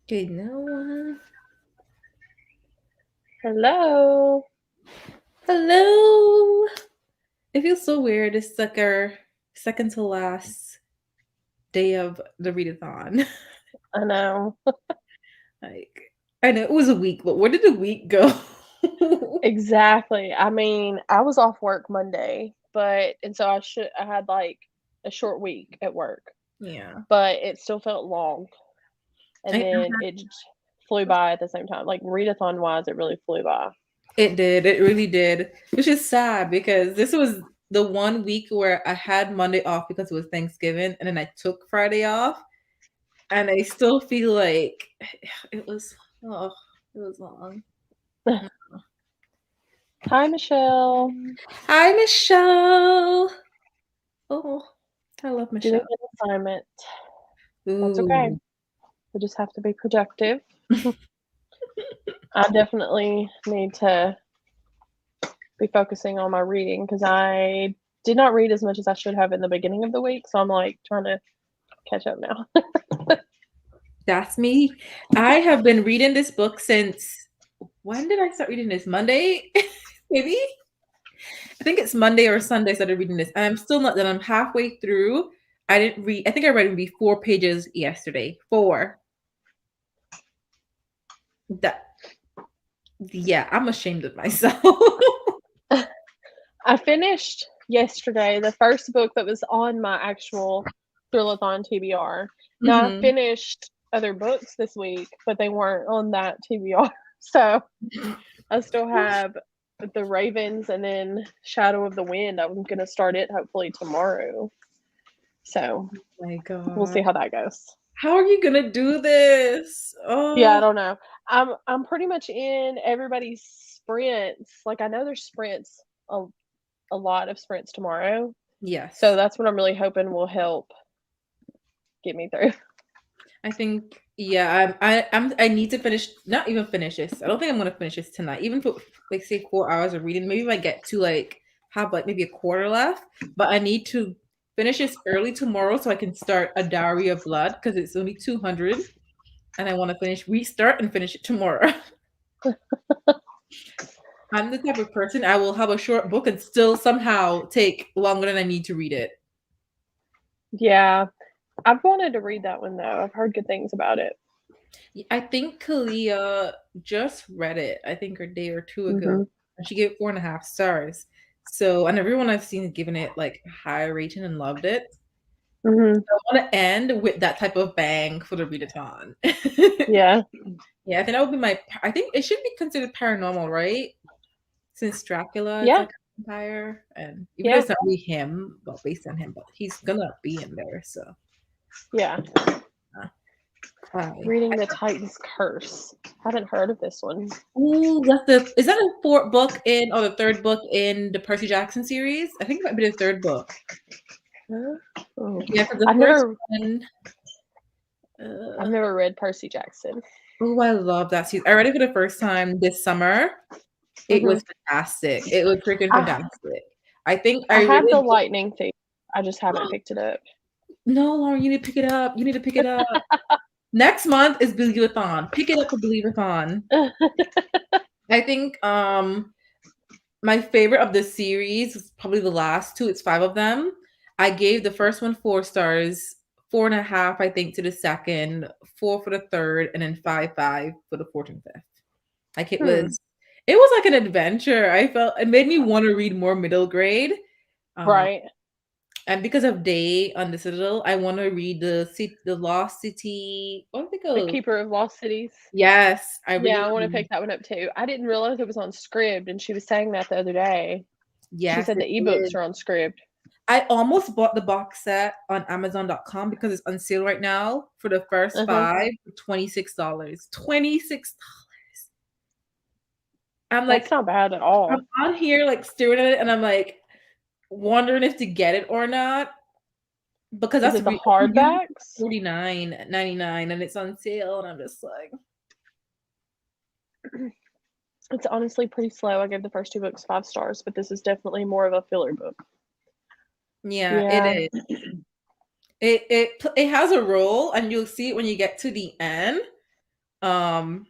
Okay, no. Hello. Hello. It feels so weird. It's like our second to last day of the readathon. I know. Like, I know it was a week, but where did the week go? Exactly. I mean, I was off work Monday, and so I had like a short week at work, Yeah. but it still felt long. And I, then it just flew by at the same time. Like readathon wise, it really flew by. it did. It really did. Which is sad because this was the one week where I had Monday off because it was Thanksgiving, and then I took Friday off, and I still feel like it was. Oh, it was long. Hi, Michelle. Hi, Michelle. Oh, I love Doing Michelle. an assignment. That's okay. Ooh. We just have to be productive. I definitely need to be focusing on my reading because I did not read as much as I should have in the beginning of the week. So I'm like trying to catch up now. That's me. I have been reading this book since when did I start reading this? Monday? Maybe? I think it's Monday or Sunday I started reading this. And I'm still not done. I'm halfway through. I didn't read, I think I read maybe 4 pages yesterday. Four. That, yeah, I'm ashamed of myself. I finished yesterday the first book that was on my actual Thrillathon TBR. Now I hmm finished other books this week, but they weren't on that TBR. So I still have The Ravens and then Shadow of the Wind. I'm gonna start it hopefully tomorrow. So Oh my we'll see God. how that goes. How are you gonna do this? Yeah, I Oh, don't know. I'm pretty much in everybody's sprints. Like I know there's sprints a lot of sprints tomorrow. So yes. that's what I'm really hoping will help get me through. I think yeah, I need to finish not even finish this. I don't think I'm gonna finish this tonight. Even for like say 4 hours of reading, maybe if I get to like have like maybe a quarter left. But I need to finish this early tomorrow so I can start a Diary of Blood because it's only 200 and I want to restart and finish it tomorrow. I'm the type of person I will have a short book and still somehow take longer than I need to read it. Yeah, I've wanted to read that one though. I've heard good things about it. I think Kalia just read it, I think a day or two ago. Hmm. And she gave it 4.5 stars. So, and everyone I've seen has given it like a high rating and loved it. Hmm. I want to end with that type of bang for the readathon. Yeah. Yeah, I think that would be I think it should be considered paranormal, right? Since Dracula is Yeah. like a vampire. And even though Yeah. it's not really him, well, based on him, but he's gonna be in there. So, Yeah. uh, hi. Reading the Titan's Curse. Haven't heard of this one. Ooh, is that the fourth book in or the third book in the Percy Jackson series? I think it might be the third book. Huh? Oh. Yeah, because the I've first never one. I've never read Percy Jackson. Oh, I love that series. I read it for the first time this summer. It Hmm. was fantastic. It was freaking I fantastic. I think I I have the really Lightning Thief. I just haven't picked it up. no, Lauren, you need to pick it up. You need to pick it up. Next month is Believeathon. Pick it up for Believeathon. I think my favorite of the series is probably the last two. It's five of them. I gave the first one 4 stars, 4.5, I think, to the second, four for the third, and then five for the fourth and fifth. Like Hmm. it was like an adventure. I felt it made me want to read more middle grade. Um, Right. and because of Day on the Citadel, I want to read the Lost City. What did it The go? Keeper of Lost Cities. Yes, I really Yeah, I want to want. pick that one up too. I didn't realize it was on Scribd, and she was saying that the other day. She Yes, said it the ebooks is. are on Scribd. I almost bought the box set on Amazon.com because it's on sale right now for the first Uh-huh. five for $26. $26. I'm That's like, not bad at I'm all. on here like staring at it and I'm like wondering if to get it or not because Is that's it the usually hardbacks? 49.99 and it's on sale and I'm just like, It's honestly pretty slow. I gave the first two books 5 stars, but this is definitely more of a filler book. yeah, it Yeah. is. It has a role and you'll see it when you get to the end. Um,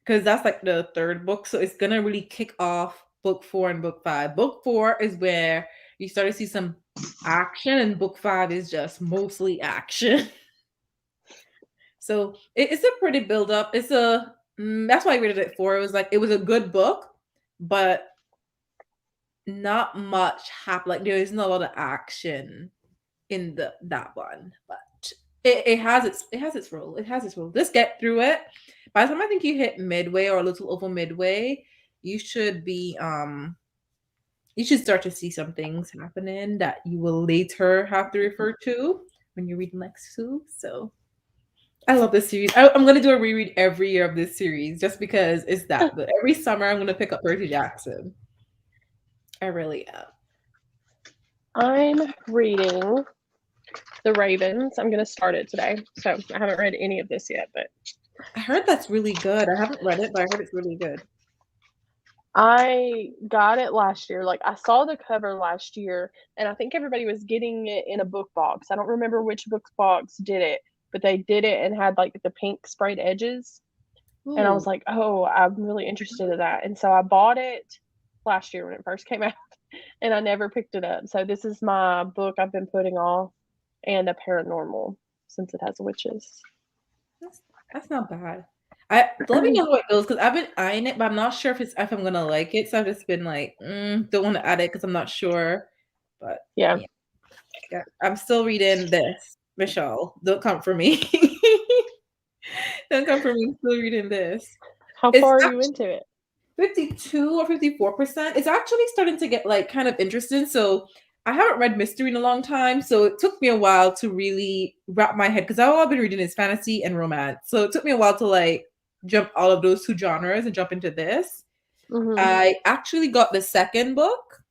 because that's like the third book, so it's gonna really kick off book four and book five. Book four is where you start to see some action, and book five is just mostly action. So it's a pretty build up. It's a that's why I rated it four. It was like it was a good book, but not much happened. Like there isn't a lot of action in the that one, but it has its role. It has its role. Just get through it. By the time I think you hit midway or a little over midway, you should be you should start to see some things happening that you will later have to refer to when you read the next two. So I love this series. I'm gonna do a reread every year of this series just because it's that good. Every summer I'm gonna pick up Percy Jackson. I really am. I'm reading The Ravens. I'm going to start it today. So I haven't read any of this yet, but I heard that's really good. I haven't read it, but I heard it's really good. I got it last year. Like I saw the cover last year, and I think everybody was getting it in a book box. I don't remember which book box did it, but they did it and had like the pink sprayed edges. And I Ooh, was like, oh, I'm really interested in that. And so I bought it last year when it first came out, and I never picked it up. So this is my book I've been putting off, and a paranormal since it has witches. that's that's not bad. I let me know how it goes because I've been eyeing it, but I'm not sure if I'm gonna like it. So I've just been like, don't want to add it because I'm not sure. But Yeah. yeah, yeah, I'm still reading this. Michelle, don't come for me. Don't come for me. I'm still reading this. How It's far are you actually into it? 52 or 54%. It's actually starting to get like kind of interesting. So I haven't read mystery in a long time. So it took me a while to really wrap my head because all I've been reading is fantasy and romance. So it took me a while to like jump all of those two genres and jump into this. Mm-hmm. I actually got the second book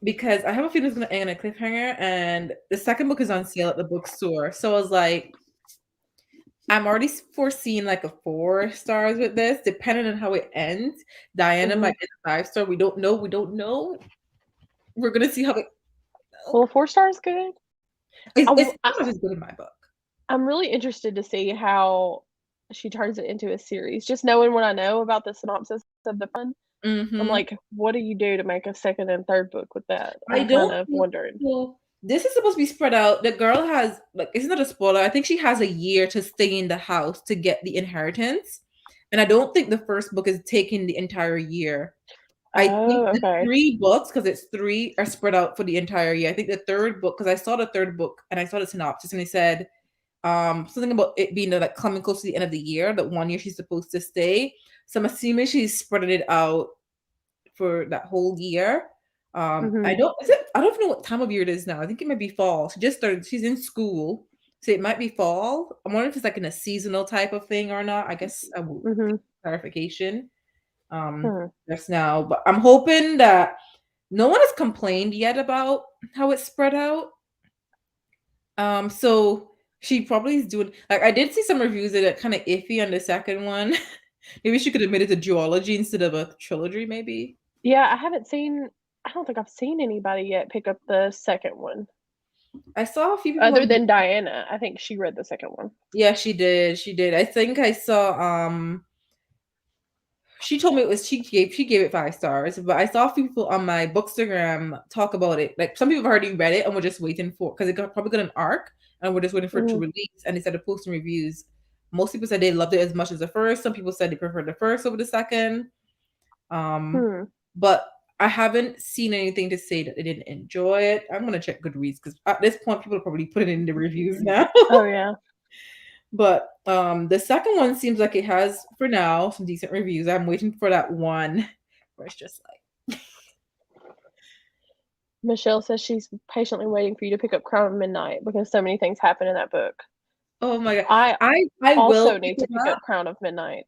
because I have a feeling it's going to end on a cliffhanger. And the second book is on sale at the bookstore. So I was like, I'm already foreseeing like a 4 stars with this, depending on how it ends. Diana Mm-hmm. might get a 5 star. We don't know. We don't know. We're gonna see how it. Well, 4 stars is good. It's not as good in my book. I'm really interested to see how she turns it into a series. Just knowing what I know about the synopsis of the fun, I'm Hmm. like, what do you do to make a second and third book with that? I I'm kind don't of think wondering. so. This is supposed to be spread out. The girl has like it's not a spoiler. I think she has a year to stay in the house to get the inheritance, and I don't think the first book is taking the entire year. I think Oh, the okay. 3 books, because it's 3, are spread out for the entire year. I think the third book, because I saw the third book and I saw the synopsis and they said something about it being like coming close to the end of the year, that one year she's supposed to stay. So I'm assuming she's spreading it out for that whole year. Mm-hmm. I don't know what time of year it is now. I think it might be fall. She just started, she's in school. So it might be fall. I'm wondering if it's like in a seasonal type of thing or not. I guess I will Mm-hmm. clarification Hmm. just now. But I'm hoping that no one has complained yet about how it's spread out. So she probably is doing like I did see some reviews that are kind of iffy on the second one. Maybe she could admit it to duology instead of a trilogy, maybe. Yeah, I don't think I've seen anybody yet pick up the second one I saw a few people other on than Diana. I think she read the second one. yeah, she did. She did. I think I saw she told me it was she gave it 5 stars, but I saw a few people on my Bookstagram talk about it. Like some people have already read it and we're just waiting for because probably got an arc and we're just waiting for it to Mm-hmm. release. And they started posting reviews. Most people said they loved it as much as the first. Some people said they preferred the first over the second. Um, Hmm. but I haven't seen anything to say that they didn't enjoy it. I'm gonna check Goodreads because at this point people are probably putting it in the reviews now. Oh yeah. But the second one seems like it has for now some decent reviews. I'm waiting for that one where it's just like, Michelle says she's patiently waiting for you to pick up Crown of Midnight because so many things happen in that book. oh my god, I I will also pick need to it pick up. up Crown of Midnight.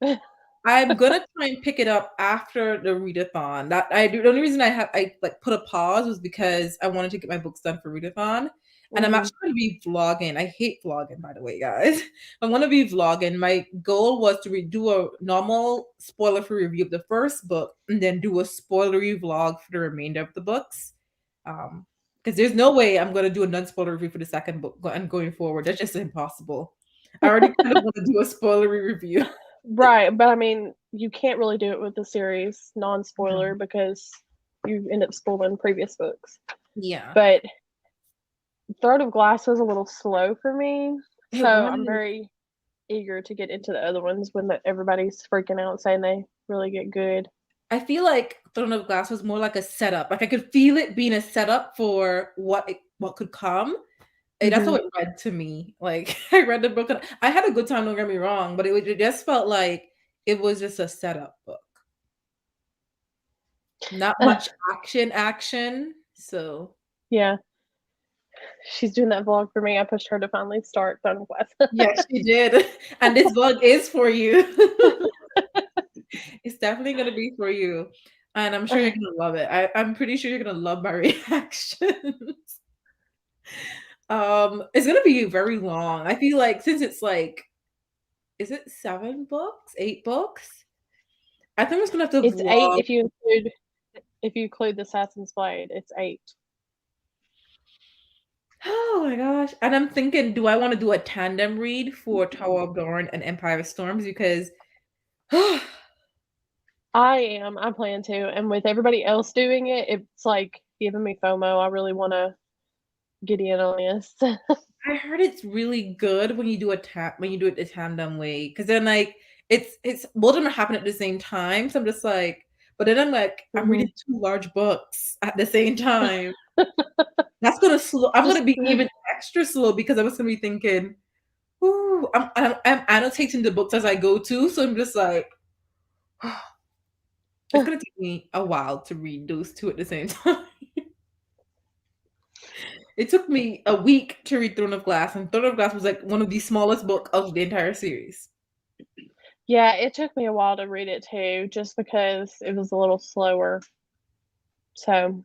I'm gonna try and pick it up after the readathon. That I do. The only reason I like put a pause was because I wanted to get my books done for readathon, and I'm Mhm. actually going to be vlogging. I hate vlogging, by the way, guys. I'm going to be vlogging. My goal was to do a normal spoiler-free review of the first book, and then do a spoilery vlog for the remainder of the books. Because there's no way I'm going to do a non-spoiler review for the second book and going forward. That's just impossible. I already kind of want to do a spoilery review. Right, but I mean, you can't really do it with the series No. non-spoiler because you end up spoiling previous books. Yeah. But Throne of Glass was a little slow for me, It so was. I'm very eager to get into the other ones when everybody's freaking out saying they really get good. I feel like Throne of Glass was more like a setup. Like I could feel it being a setup for what could come. And that's how Hmm. it read to me. Like I read the book and I had a good time, don't get me wrong, but it just felt like it was just a setup book. Not much action. So Yeah, she's doing that vlog for me. I pushed her to finally start Throne of Glass. yes, she did. And this book is for you. It's definitely gonna be for you. And I'm sure you're gonna love it. I'm pretty sure you're gonna love my reactions. It's gonna be very long. I feel like since it's like, is it 7 books? 8 books? I think it's gonna have to It's eight vlog. if you include the Assassin's Blade. It's eight. Oh my gosh. And I'm thinking, do I want to do a tandem read for Tower of Dawn and Empire of Storms? Because I plan to, and with everybody else doing it, it's like giving me FOMO. I really want to get in on this. I heard it's really good when you do when you do it the tandem way. Because then like it's both of them are happening at the same time. So I'm just like, but then I'm like, I'm Hmm. reading 2 large books at the same time. That's gonna slow. I'm Just gonna be even extra slow because I was gonna be thinking, ooh, I'm annotating the books as I go too. So I'm just like, it's gonna take me a while to read those 2 at the same time. It took me a week to read Throne of Glass, and Throne of Glass was like one of the smallest book of the entire series. yeah, it took me a while to read it too, just because it was a little slower. So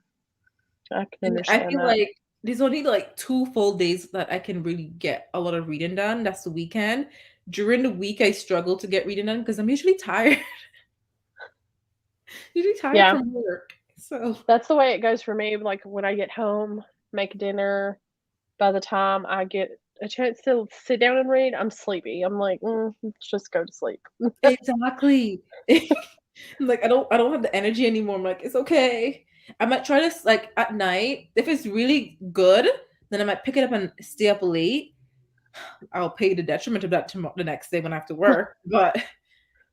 I can And I understand feel that. like there's only like 2 full days that I can really get a lot of reading done. That's the weekend. During the week, I struggle to get reading done because I'm usually tired. Usually tired Yeah, from work. So that's the way it goes for me. Like when I get home, make dinner, by the time I get a chance to sit down and read, I'm sleepy. I'm like, let's just go to sleep. exactly. Like I don't have the energy anymore. I'm like, it's okay. I might try this like at night. If it's really good, then I might pick it up and stay up late. I'll pay the detriment of that tomorrow the next day when I have to work. But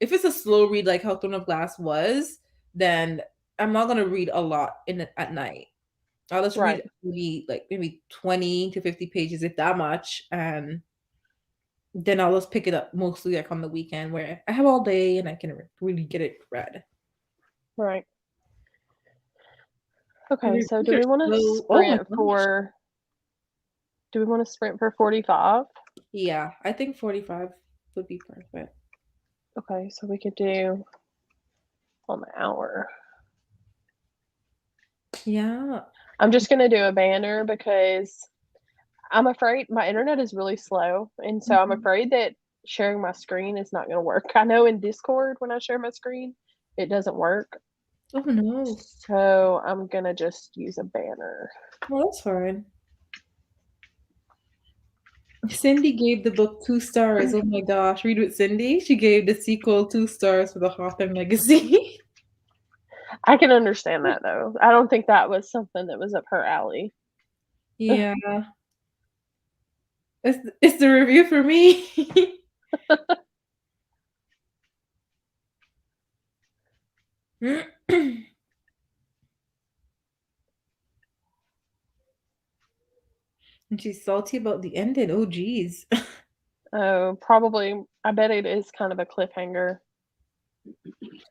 if it's a slow read like how Throne of Glass was, then I'm not gonna read a lot at night. I'll just read Right, maybe 20 to 50 pages, if that much, and then I'll just pick it up mostly like on the weekend where I have all day and I can really get it read. right. Okay, Your so reviews are so, oh my gosh. do we want to sprint for 45? Yeah, I think 45 would be perfect. Okay, so we could do on the hour. Yeah. I'm just gonna do a banner because I'm afraid my internet is really slow, and so I'm Mhm. afraid that sharing my screen is not gonna work. I know in Discord when I share my screen, it doesn't work. Oh no. So I'm gonna just use a banner. Well, that's fine. Cindy gave the book 2 stars. Oh my gosh. Read with Cindy. She gave the sequel 2 stars for the Hawthorne Legacy. I can understand that though. I don't think that was something that was up her alley. Yeah. It's the review for me. And she's salty about the ending. Oh geez. Oh, probably. I bet it is kind of a cliffhanger.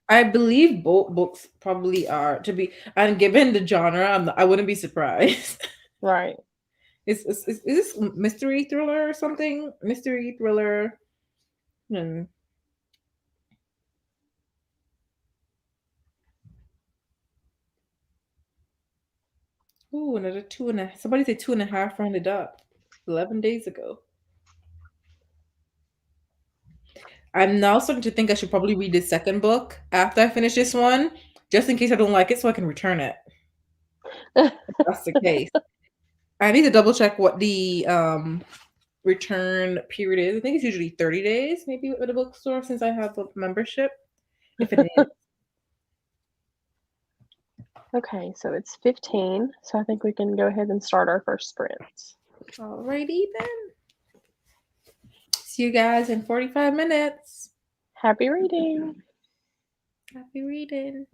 I believe both books probably are to be, and given the genre, I wouldn't be surprised. Right. Is this mystery thriller or something? Mystery thriller. Hmm. Ooh, another 2.5. Somebody said 2.5 rounded up. 11 days ago. I'm now starting to think I should probably read the second book after I finish this one, just in case I don't like it, so I can return it. If that's the case. I need to double check what the return period is. I think it's usually 30 days, maybe at a bookstore since I have a membership. If it is. Okay, so it's 15. So I think we can go ahead and start our first sprint. Alrighty then. See you guys in 45 minutes. Happy reading. Happy reading.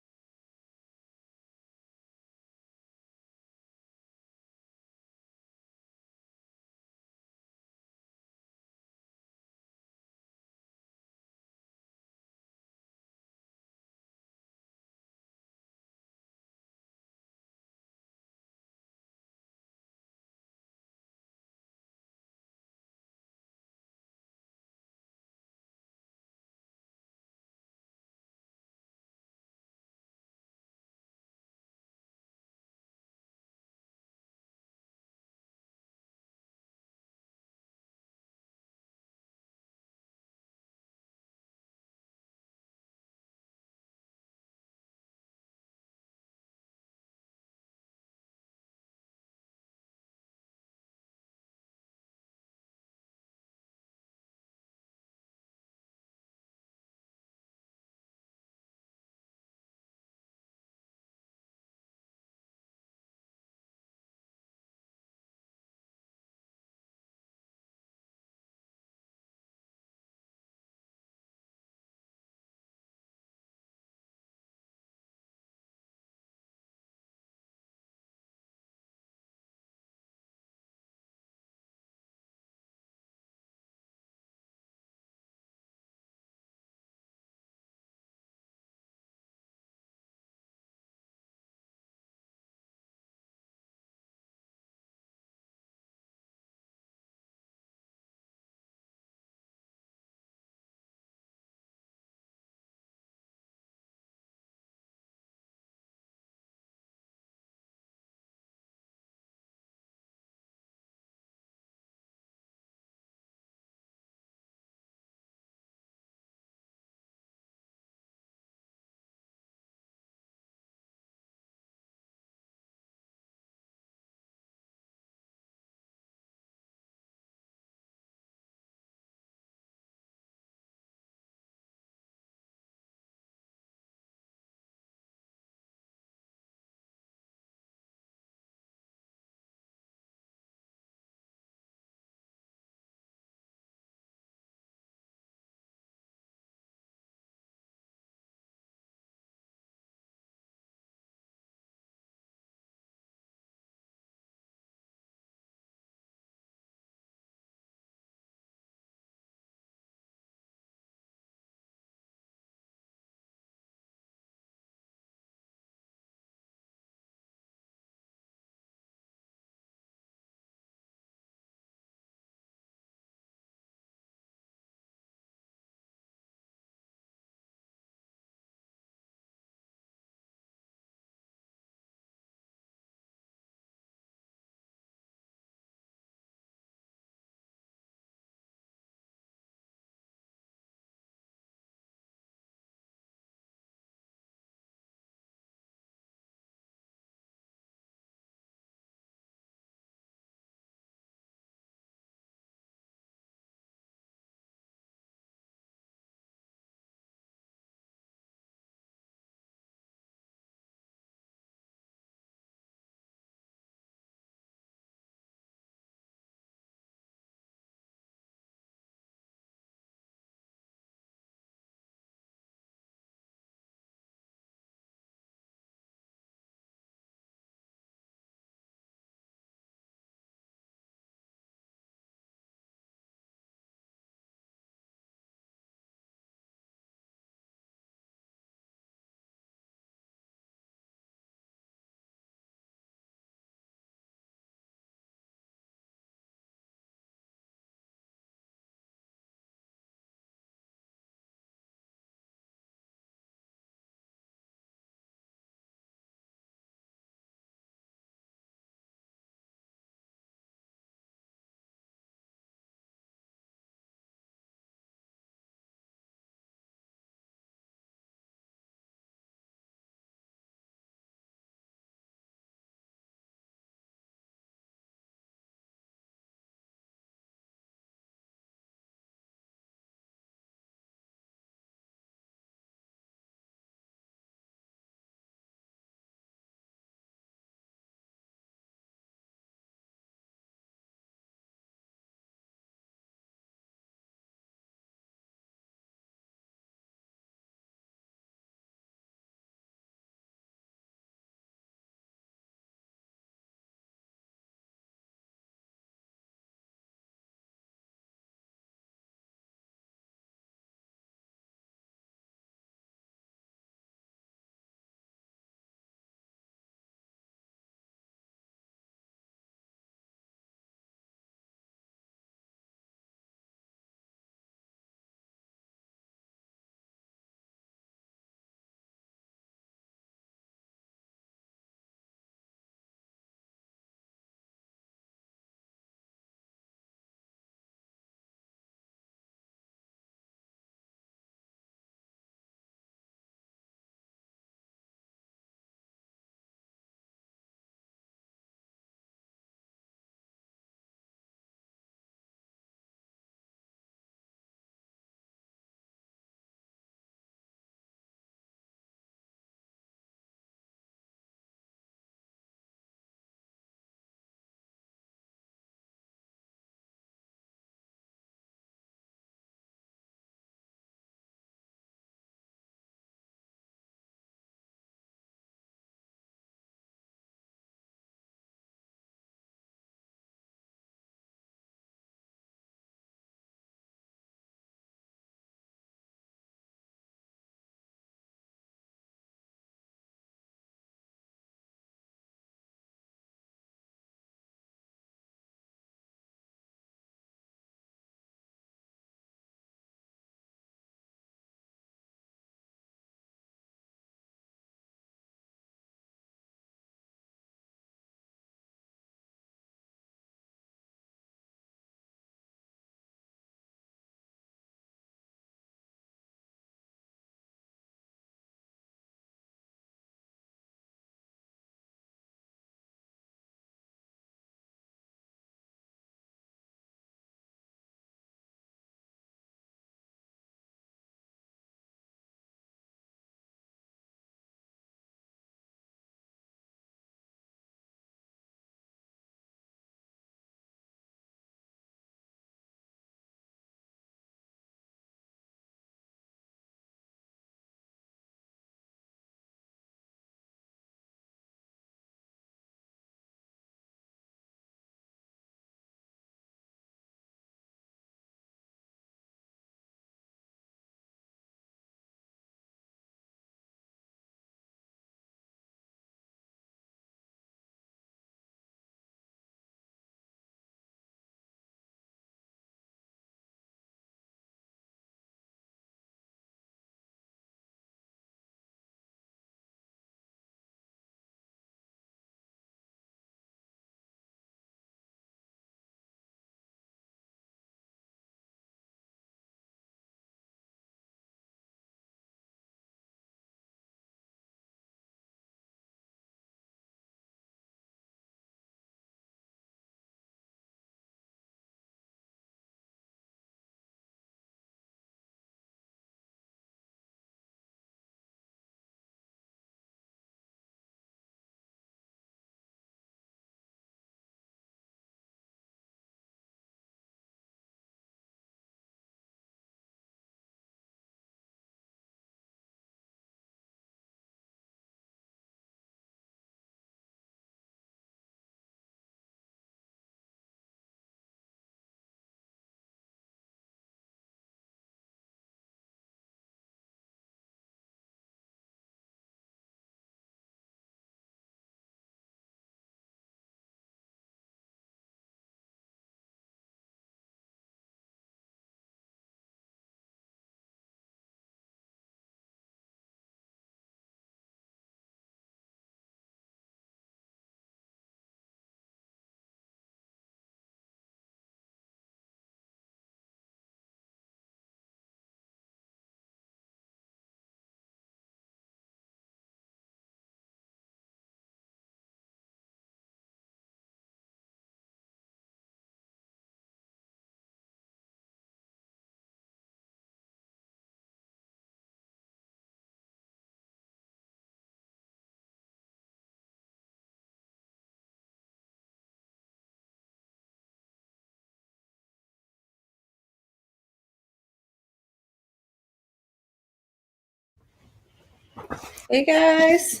Hey guys.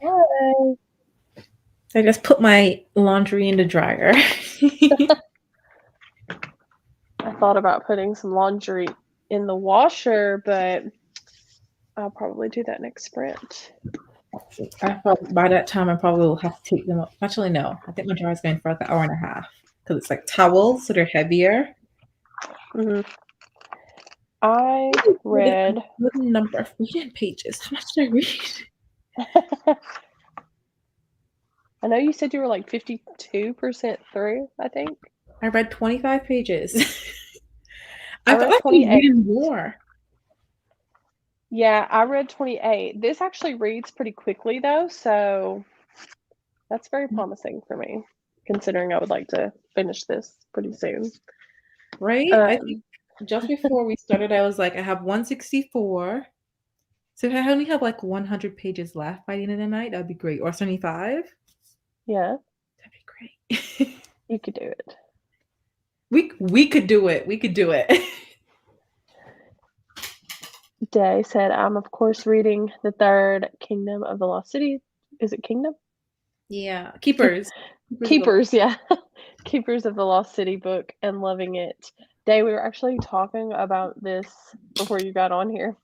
Hi. I just put my laundry in the dryer. I thought about putting some laundry in the washer, but I'll probably do that next sprint. By that time, I probably will have to take them up. Actually, no. I think my dryer's going for like an hour and a half because it's like towels, so they're heavier. hmm I With a read. good number of reading pages. How much did I read? I know you said you were like 52% through, I think. I read 25 pages. I I felt read like I was 28. reading more. Yeah, I read 28. This actually reads pretty quickly though, so that's very promising for me, considering I would like to finish this pretty soon. Right? I think Um, just before we started, I was like, I have 164. So if I only have like 100 pages left by the end of the night, that'd be great. Or 75. yeah, That'd be great. you could do it. We could do it. We could do it. Day said, I'm of course reading the third Kingdom of the Lost City. Is it Kingdom? Yeah. Keepers. Keepers of the Keepers, yeah. Keepers of the Lost City book and loving it. Day, we were actually talking about this before you got on here.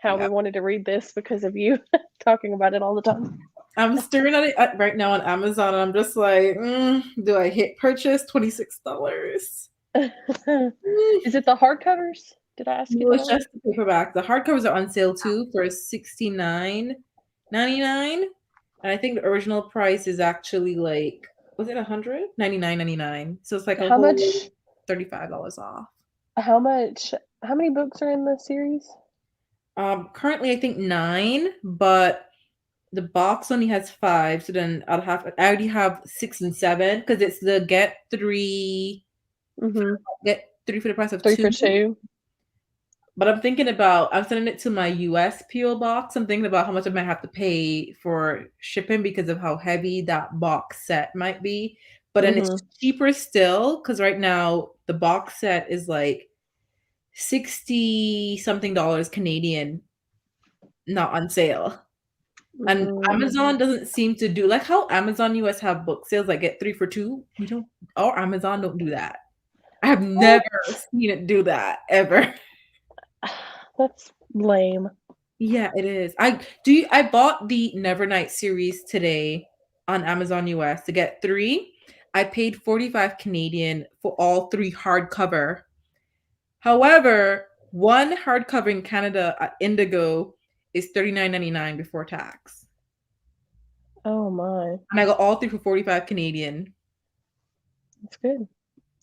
How Yeah. we wanted to read this because of you talking about it all the time. I'm staring at it right now on Amazon and I'm just like, do I hit purchase? $26. Is it the hardcovers? Did I ask you No, that it's already? just the paperback. The hardcovers are on sale too for $69.99. And I think the original price is actually like, was it 199.99? So it's like a How whole much? $35 off. How much? How many books are in the series? Currently I think 9, but the box only has 5. So then I already have 6 and 7 because it's the Mm-hmm. get 3 for the price of Three 2. for two. But I'm sending it to my US PO box. I'm thinking about how much I might have to pay for shipping because of how heavy that box set might be. But then it's Mm-hmm. cheaper still because right now the box set is like 60 something dollars Canadian, not on sale. And Mm. Amazon doesn't seem to do like how Amazon US have book sales like get 3 for 2. We don't, our Amazon don't do that. I have never What? seen it do that ever. That's lame. Yeah, it is. I bought the Nevernight series today on Amazon US to get 3. I paid 45 Canadian for all 3 hardcover. However, one hardcover in Canada at Indigo is 39.99 before tax. Oh my. And I got all 3 for 45 Canadian. That's good.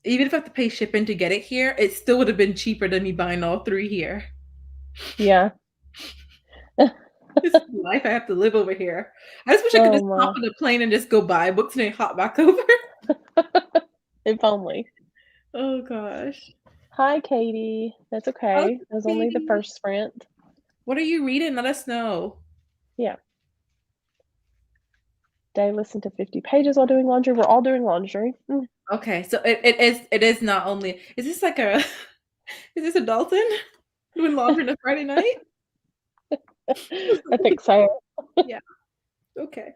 Even if I have to pay shipping to get it here, it still would have been cheaper than me buying all 3 here. Yeah. This is the life I have to live over here. I just wish I could Oh just hop my. on a plane and just go buy books and then hop back over. If only. Oh gosh. Hi, Katie. That's Oh, okay. It was only the Katie. first sprint. What are you reading? Let us know. Yeah. Day listened to 50 pages while doing laundry. We're all doing laundry. Okay, so it is not only is this like a is this a Dalton doing laundry on a Friday night? I think so. Yeah. Okay.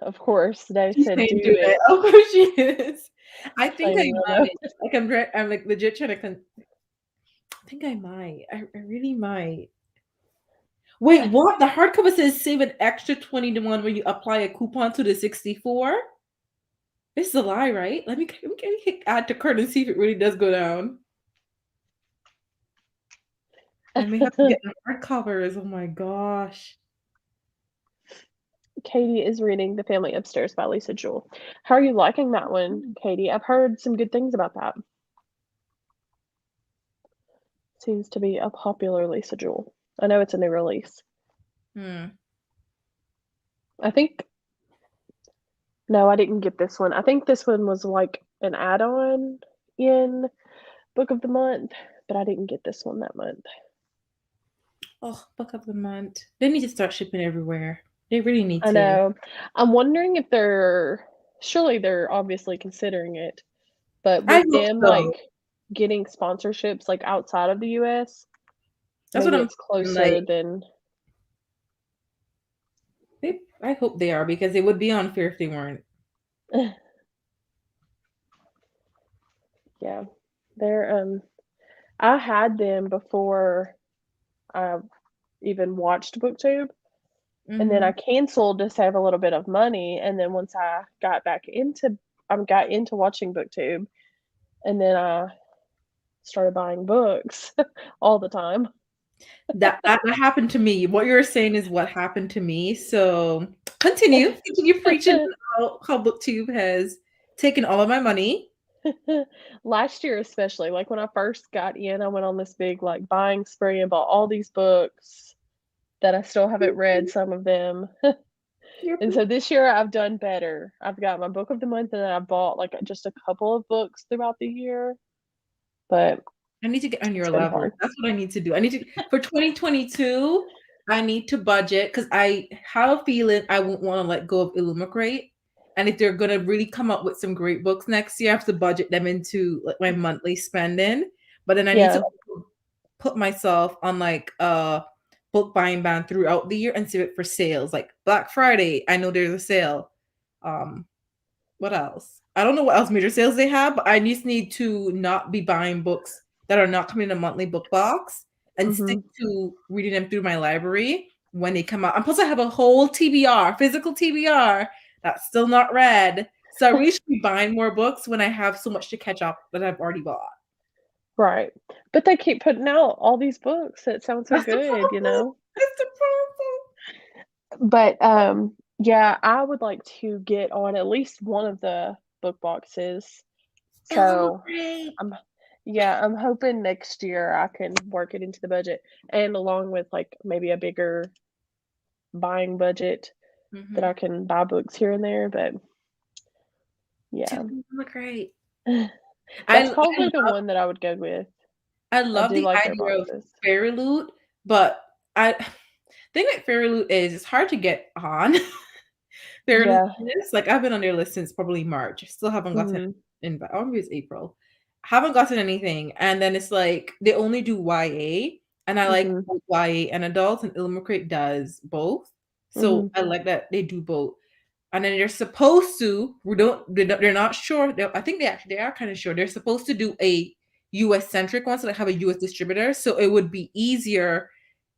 Of course. Dave She's said, saying do do it. it. Of course she is. I think I Claiming I know. might. Like I'm like legit trying to. I think I might. I really might. Wait, what? The hardcover says save an extra 20 to 1 when you apply a coupon to the 64. This is a lie, right? Let me hit add to cart and see if it really does go down. I may have to get the hardcovers. Oh my gosh. Katie is reading The Family Upstairs by Lisa Jewell. How are you liking that one, Katie? I've heard some good things about that. Seems to be a popular Lisa Jewell. I know it's a new release. Hmm. I think no, I didn't get this one. I think this one was like an add-on in Book of the Month, but I didn't get this one that month. Oh, book of the month. They need to start shipping everywhere. They really need I to. know. I'm wondering if surely they're obviously considering it, but I with hope them so. like getting sponsorships like outside of the US, That's what maybe I'm it's thinking, like closer than. I hope they are because it would be unfair if they weren't. Yeah. They're I had them before I even watched BookTube, and then I Mhm. canceled to save a little bit of money, and then once I got into watching BookTube, and then I started buying books all the time. That happened to me. What you're saying is what happened to me. So continue preaching about how BookTube has taken all of my money. Last year especially, like, when I first got in, I went on this big, like, buying spree and bought all these books that I still haven't read, some of them. You're And so this year I've done better. I've got my book of the month, and then I bought, like, just a couple of books throughout the year, but I need to get on your it's been level. hard. That's what I need to do. I need to for 2022, I need to budget because I have a feeling I won't want to let go of Illumicrate. And if they're gonna really come up with some great books next year, I have to budget them into like my monthly spending. But then I need to Yeah, also put myself on like a book buying ban throughout the year and save it for sales. Like Black Friday, I know there's a sale. Um, what else? I don't know what else major sales they have, but I just need to not be buying books that are not coming in a monthly book box and stick mhm, to reading them through my library when they come out. And plus, I have a whole TBR, physical TBR, that's still not read. So I really should be buying more books when I have so much to catch up that I've already bought. right. But they keep putting out all these books that sound so That's the good, you problem. know? That's the problem. But, yeah, I would like to get on at least one of the book boxes. So, Illuminate. I'm yeah, I'm hoping next year I can work it into the budget, and along with, like, maybe a bigger buying budget that I Mm-hmm. can buy books here and there, but To yeah. Illuminate. That's I probably the one that I would go with. I I love do the like their idea of boxes. fairy loot, but I thing with fairy loot is it's hard to get on their Yeah. list. Like I've been on their list since probably March. Still haven't gotten Mhm. invite. Oh, maybe it's April. Haven't gotten anything, and then it's like they only do YA, and I like Mhm. both YA and adults, and Illuminate does both. So Mhm. I like that they do both. And then they're supposed to. We don't. They're not sure. I think they are kind of sure. They're supposed to do a U.S. centric one, so they have a U.S. distributor. So it would be easier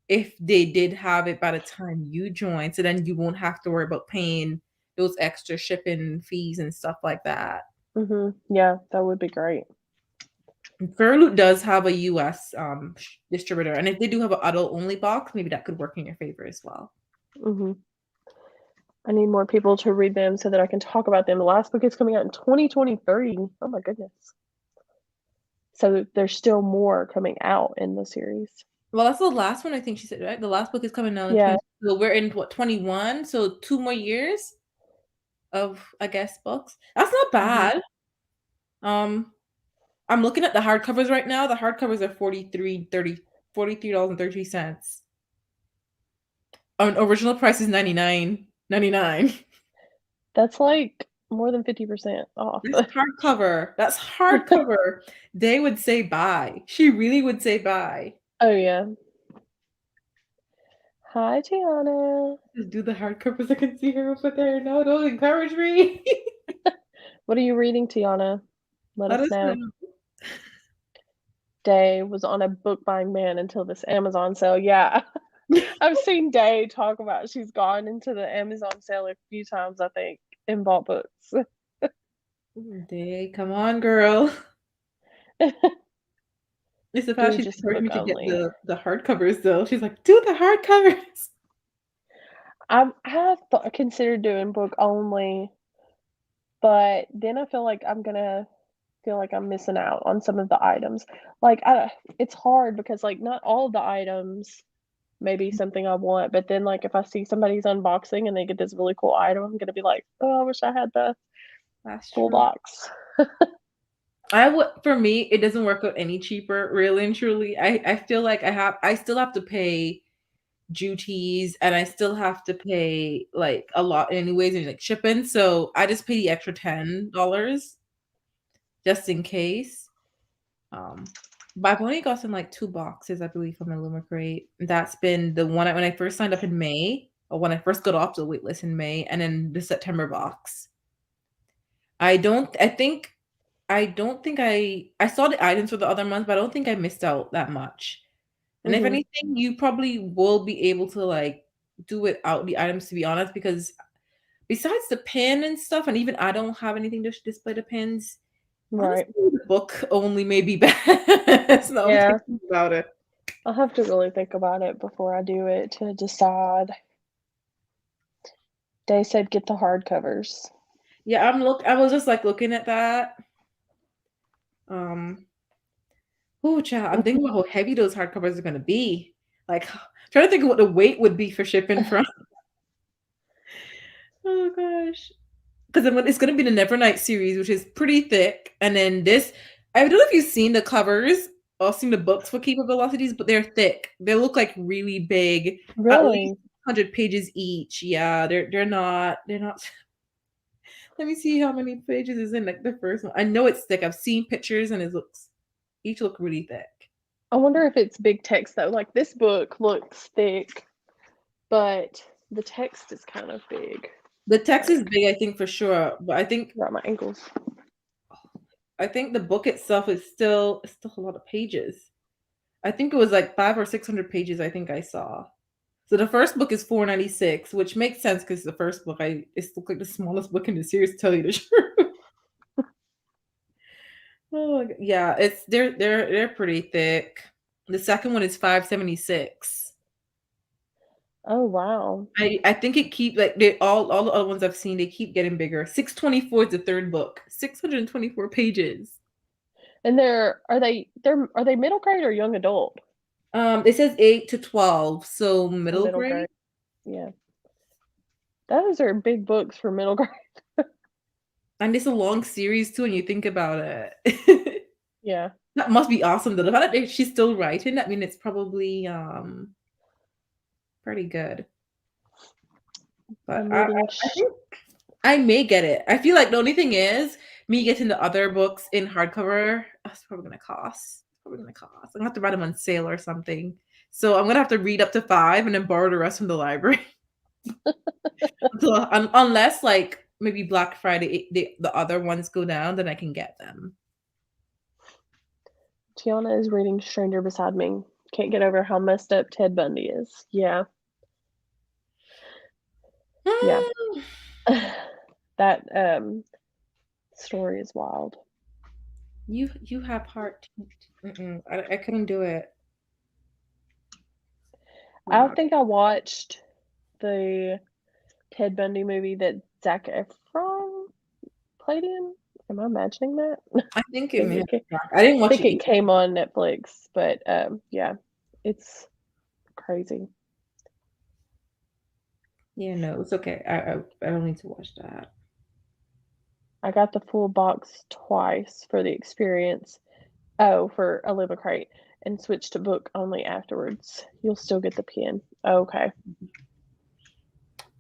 if they did have it by the time you join. So then you won't have to worry about paying those extra shipping fees and stuff like that. Mhm. Yeah, that would be great. Fairloot does have a U.S. Distributor, and if they do have an adult only box, maybe that could work in your favor as well. Mhm. I need more people to read them so that I can talk about them. The last book is coming out in 2023. Oh my goodness. So there's still more coming out in the series. Well, that's the last one I think she said, right? The last book is coming out in Yeah. 20. So we're in what 21, so 2 more years of I guess books. That's not Mhm. bad. Um, I'm looking at the hardcovers right now. The hardcovers are 43 dollars and 33 cents. Original price is 99.99. That's like more than 50% off. That's hardcover. That's hardcover. They would say bye. She really would say bye. Oh yeah. Hi, Tiana. Just do the hardcovers. I can see her over there. No, don't encourage me. What are you reading, Tiana? Let Let us us know. know. Day was on a book buying man until this Amazon sale. Yeah. I've seen Day talk about she's gone into the Amazon sale a few times, I think, and bought books. Day, come on, girl. It's the fact Do she's just encouraged book me to get only. the hardcovers though. She's like, do the hardcovers. I have considered doing book only, but then I feel like I'm gonna feel like I'm missing out on some of the items. Like it's hard because like not all the items may be something I want, but then like if I see somebody's unboxing and they get this really cool item, I'm gonna be like, oh, I wish I had the That's full true. box. I would for me, it doesn't work out any cheaper, really and truly. I feel like I still have to pay duties and I still have to pay like a lot anyways and like shipping. So I just pay the extra $10 just in case. But I've only gotten like 2 boxes, I believe, from Illumicrate. That's been the one when I first signed up in May. or when I first got off the wait list in May, and then the September box. I don't. I think. I don't think I saw the items for the other months, but I don't think I missed out that much. And if Mhm. anything, you probably will be able to like do without the items, to be honest, because besides the pin and stuff, and even I don't have anything to display the pins. Honestly, Right. the book only may be best. Now I'm Yeah. thinking about it. I'll have to really think about it before I do it to decide. They said get the hardcovers. Yeah, I was just like looking at that. Um, oh, child, I'm thinking about how heavy those hardcovers are gonna be. Like, trying to think of what the weight would be for shipping from. Oh gosh, because it's gonna be the Nevernight series, which is pretty thick, and then this. I don't know if you've seen the covers or seen the books for Keeper Velocities, but they're thick. They look like really big, at least Really? 100 pages each. Yeah, they're not. Let me see how many pages is in like the first one. I know it's thick. I've seen pictures and it looks each look really thick. I wonder if it's big text though. Like this book looks thick, but the text is kind of big. The text is Like big, I think for sure, but around my ankles. I think the book itself is still a lot of pages. I think it was like 500 or 600 pages. I think I saw. So the first book is 496, which makes sense because the first book it's look like the smallest book in the series. To tell you the truth. Oh yeah, they're pretty thick. The second one is 576. Oh wow. I think it keep like they all the other ones I've seen, they keep getting bigger. 624 is the third book. 624 pages. And are they middle grade or young adult? It says 8 to 12, so Or middle middle grade. grade. Yeah. Those are big books for middle grade. And it's a long series too, when you think about it. Yeah. That must be awesome though. The fact that she's still writing, I mean it's probably pretty good. But I'm I, I reading I think I may get it. I feel like the only thing is me getting the other books in hardcover. That's probably gonna cost. It's probably gonna cost. I'm gonna have to buy them on sale or something. So I'm gonna have to read up to five and then borrow the rest from the library. Unless like maybe Black Friday, the other ones go down, then I can get them. Tiana is reading Stranger Beside Me. Can't get over how messed up Ted Bundy is. Yeah. Yeah. Mm, That story is wild. you have heart. I couldn't do it. I Yeah. think I watched the Ted Bundy movie that Zac Efron played in. Am I imagining that? I think I it think may it have. ca I didn't I watch think it it either. came on Netflix, but, yeah, it's crazy. Yeah, no, it's okay. I don't need to watch that. I got the full box twice for the experience. Oh, for a Live Crate, and switched to book only afterwards. You'll still get the pen. Okay.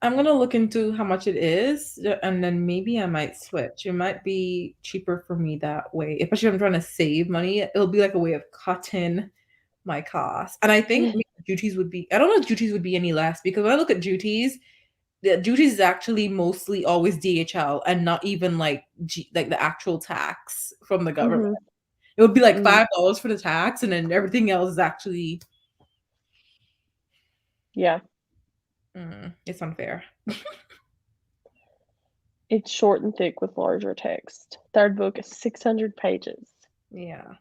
I'm gonna look into how much it is, and then maybe I might switch. It might be cheaper for me that way, especially if I'm trying to save money. It'll be like a way of cutting my costs. And I think maybe duties would be. I don't know if duties would be any less because when I look at duties, the duties is actually mostly always DHL and not even like like the actual tax from the government. Mhm. It would be like Mm. $5 for the tax, and then everything else is actually Yeah. it's unfair. It's short and thick with larger text. Third book is 600 pages. Yeah.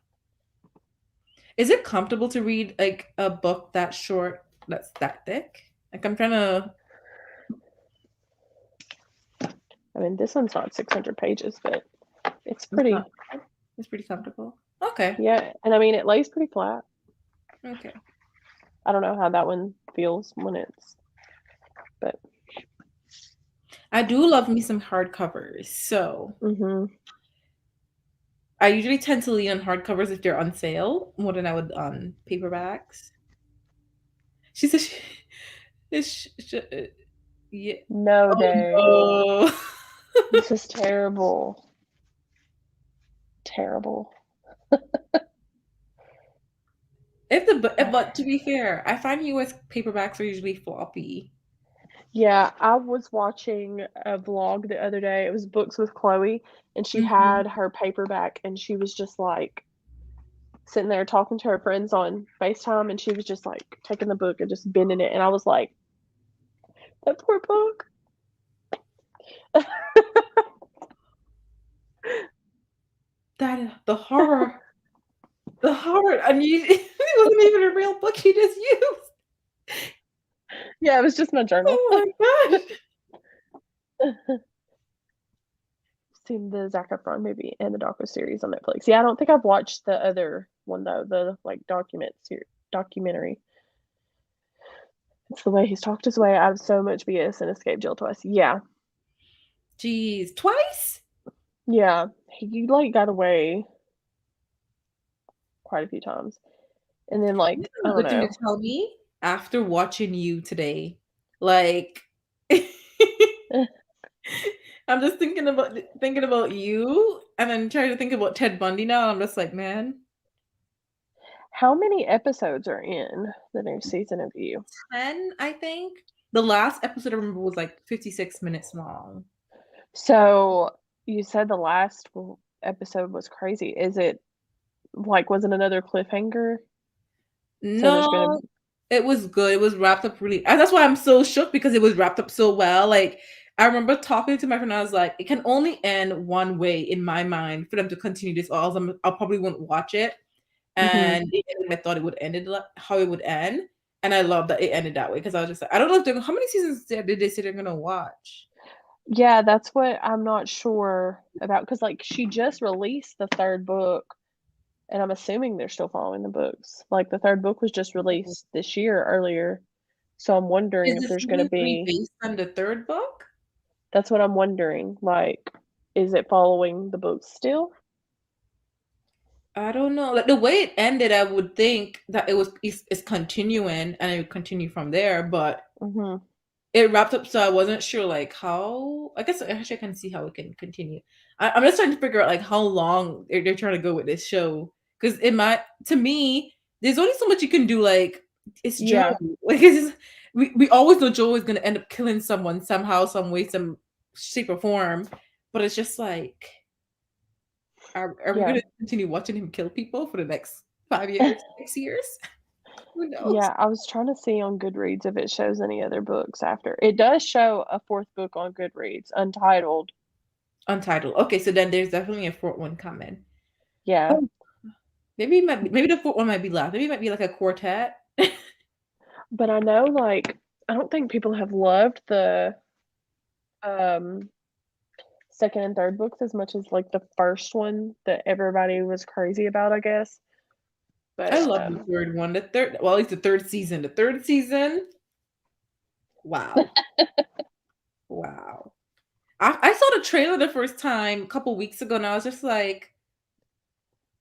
Is it comfortable to read like a book that short, that's that thick? Like I'm trying to. I mean, this one's not 600 pages, but it's It's not. pretty. It's pretty comfortable. Okay. Yeah, and I mean, it lays pretty flat. Okay. I don't know how that one feels when it's, but I do love me some hardcovers. So mhm. I usually tend to lean on hardcovers if they're on sale more than I would on paperbacks. She says, yeah. No day. Oh no. This is terrible. Terrible. But to be fair, I find US paperbacks are usually floppy. Yeah, I was watching a vlog the other day. It was Books with Chloe, and she Mhm. had her paperback, and she was just like sitting there talking to her friends on FaceTime, and she was just like taking the book and just bending it. And I was like, that poor book. That the horror, and you it wasn't even a real book you just used. Yeah, it was just my journal. Oh my gosh. Seen the Zac Efron movie and the docu series on Netflix. Yeah, I don't think I've watched the other one though, the like documentary. It's the way he's talked his way out of so much BS and escaped jail twice. Yeah, Jeez, twice? yeah, he like got away quite a few times, and then This like is I a don't good thing to know. tell me after watching you today. Like, I'm just thinking about you, and then trying to think about Ted Bundy now. I'm just like, man, How many episodes are in the new season of You? 10, I think. The last episode I remember was like 56 minutes long. So you said the last episode was crazy. Is it like was it another cliffhanger? So there's gonna No, it was good. It was wrapped up really, and that's why I'm so shook because it was wrapped up so well. Like, I remember talking to my friend, I was like, it can only end one way in my mind for them to continue this, or else I probably won't watch it. hmm And it ended, I thought it would end it how it would end, and I love that it ended that way because I was just like, I don't know if they're how many seasons did they say they're gonna watch? Yeah, that's what I'm not sure about because like she just released the third book, and I'm assuming they're still following the books. Like the third book was just released this year earlier, so I'm wondering Is if the there's gonna season three be. based on the third book? That's what I'm wondering. Like, is it following the books still? I don't know. Like the way it ended, I would think that it's continuing and it would continue from there, but hmm it wrapped up, so I wasn't sure like how. I guess actually I can see how it can continue. I'm just trying to figure out like how long they're trying to go with this show because to me, there's only so much you can do. Like it's Joe, Yeah, like we always know Joe is gonna end up killing someone somehow, some way, some shape or form, but it's just like, are we yeah. gonna continue watching him kill people for the next 5 years, 6 years? Who knows? Yeah, I was trying to see on Goodreads if it shows any other books after. It does show a fourth book on Goodreads, Untitled. Untitled. Okay, so then there's definitely a fourth one coming. Yeah, Oh, maybe the fourth one might be last. Maybe it might be like a quartet. but I know like I don't think people have loved the um second and third books as much as like the first one that everybody was crazy about, I guess. I But love the third one. The third, well, at least the third season. The third season, wow, wow. I saw the trailer the first time a couple weeks ago, and I was just like,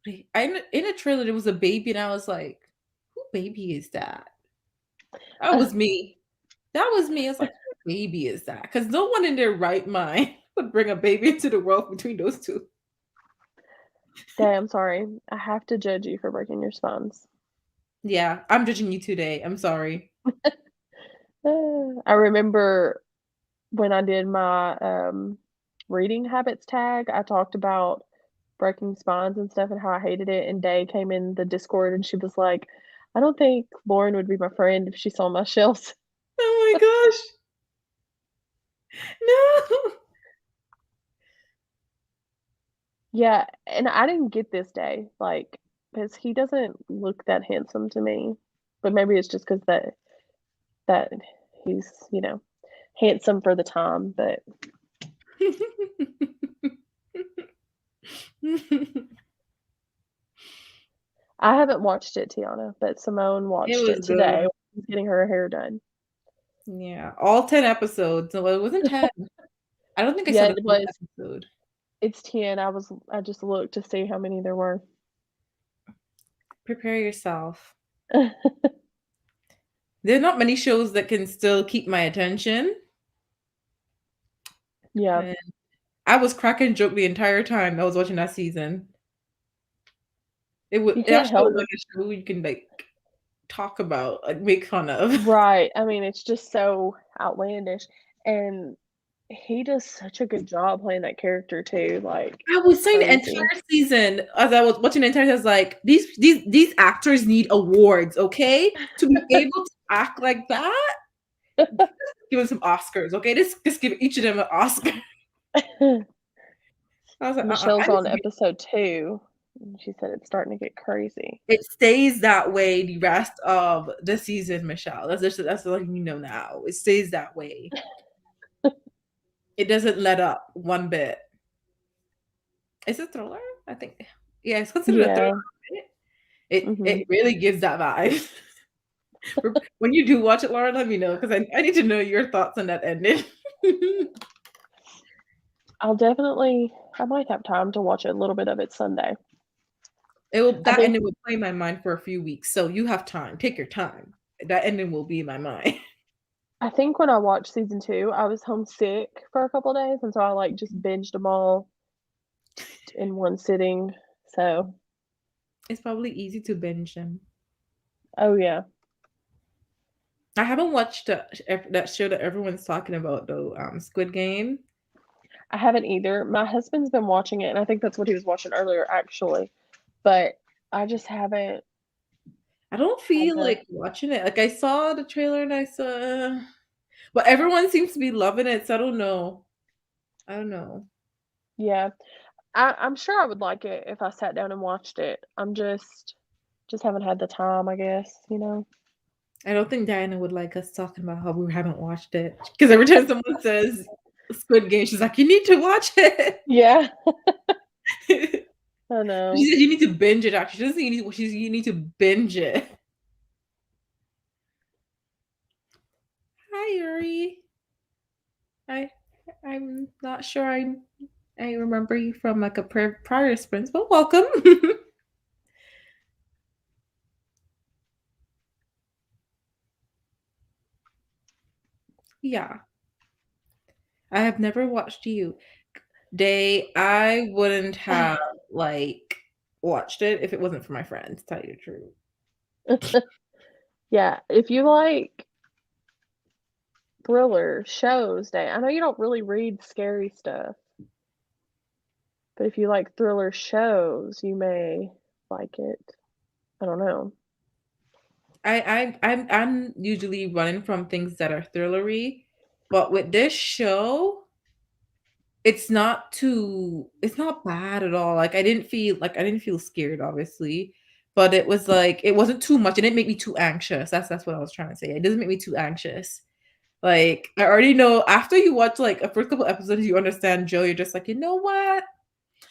in a trailer there was a baby, and I was like, who baby is that? That was me. That was me. I was like, who baby is that? Because no one in their right mind would bring a baby into the world between those two. Day, I'm sorry. I have to judge you for breaking your spines. Yeah, I'm judging you today. I'm sorry. I remember when I did my reading habits tag, I talked about breaking spines and stuff and how I hated it. And Day came in the Discord and she was like, I don't think Lauren would be my friend if she saw my shelves. Oh my gosh. No. Yeah, and I didn't get this Day, like, because he doesn't look that handsome to me. But maybe it's just because that he's, handsome for the time. But I haven't watched it, Tiana, but Simone It watched was it today good. while she's getting her hair done. Yeah, all 10 episodes. No, it wasn't 10. I don't think I saw Yeah, the it full was. episode. It's 10. I just looked to see how many there were. Prepare yourself. There are not many shows that can still keep my attention. Yeah. And I was cracking joke the entire time I was watching that season. You That can't show help was but like a show you can like. talk about, like make fun of. Right. I mean, it's just so outlandish, and he does such a good job playing that character too, like, I was saying the crazy. entire season as I was watching the entire season, I was like, these actors need awards, okay? To be able to act like that, give them some Oscars, okay? Just give each of them an Oscar. I was like, Michelle's I need on to be. episode 2, and she said it's starting to get crazy. It stays that way the rest of the season, Michelle. That's what you know now. It stays that way. It doesn't let up one bit. Is it a thriller? I think. Yeah, it's considered a thriller. Yeah. Right? It Mhm. it really gives that vibe. When you do watch it, Laura, let me know because I need to know your thoughts on that ending. I might have time to watch a little bit of it Sunday. I That think ending will play in my mind for a few weeks, so you have time. Take your time. That ending will be in my mind. I think when I watched season 2, I was homesick for a couple days, and so I, like, just binged them all in one sitting, so It's probably easy to binge them. oh, yeah. I haven't watched that show that everyone's talking about though, Squid Game. I haven't either. My husband's been watching it, and I think that's what he was watching earlier, actually, but I just haven't I don't had feel the like watching it. Like I saw the trailer and I saw, but everyone seems to be loving it. So I don't know. I don't know. yeah. I'm sure I would like it if I sat down and watched it. I'm just haven't had the time, I guess, you know? I don't think Diana would like us talking about how we haven't watched it because every time someone says Squid Game, she's like, "You need to watch it." Yeah, She I know. said you need to binge it. Actually, she doesn't. You need to binge it. Hi, Yuri. I I'm not sure I remember you from like a prior sprints, but welcome. Yeah, I have never watched you. I wouldn't have like watched it if it wasn't for my friends. To tell you the truth. Yeah, if you like thriller shows, Day, I know you don't really read scary stuff, but if you like thriller shows, you may like it. I don't know. I'm usually running from things that are thrillery, but with this show, it's not bad at all. Like I didn't feel scared, obviously, but it was like it wasn't too much. It didn't make me too anxious. That's what I was trying to say. It doesn't make me too anxious. Like I already know after you watch like a first couple episodes, you understand Joe. You're just like, you know what?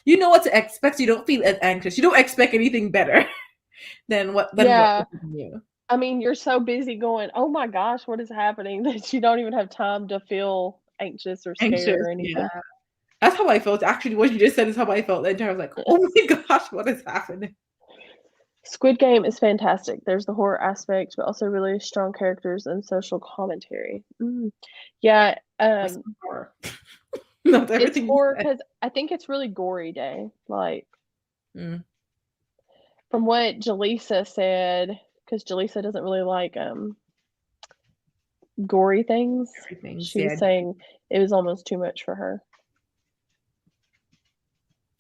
You know what to expect. You don't feel as anxious. You don't expect anything better than what Yeah, is giving you. I mean, you're so busy going, "Oh my gosh, what is happening?" that you don't even have time to feel anxious or scared Anxious, or yeah. anything. That's how I felt. Actually, what you just said is how I felt. And I was like, oh my gosh, what is happening? Squid Game is fantastic. There's the horror aspect, but also really strong characters and social commentary. Yeah, Or some horror. Not it's everything you horror said. because I think it's really gory, Day. Like, Mm, from what Jaleesa said, because Jaleesa doesn't really like, gory things, everything she was said. saying it was almost too much for her.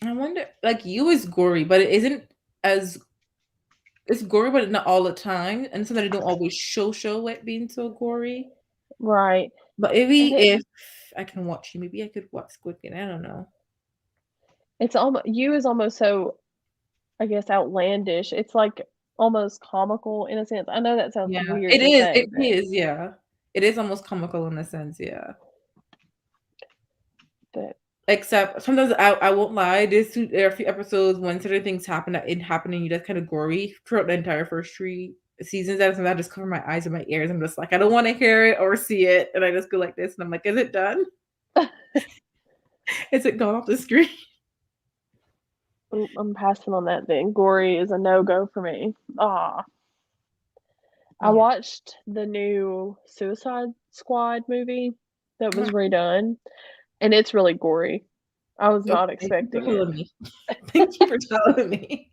I wonder, like you is gory, but it isn't as it's gory, but not all the time. And sometimes they don't always show it being so gory. Right, But and maybe if I can watch you, maybe I could watch Squid Game. I don't know. it's almost you is almost so, I guess, outlandish. It's, like, almost comical in a sense. I know that sounds Yeah, weird it to is. say, It but is. Yeah, it is almost comical in a sense. Yeah. but Except sometimes I won't lie, there are a few episodes when certain things happen that it happening, you just kind of gory throughout the entire first 3 seasons. And sometimes I just cover my eyes and my ears. I'm just like, I don't want to hear it or see it, and I just go like this, and I'm like, is it done? Is it gone off the screen? I'm passing on that then. Gory is a no-go for me. Ah, I Yeah. watched the new Suicide Squad movie that was redone, and it's really gory. I was not Okay, thank you for expecting it. telling me. Thank you for telling me.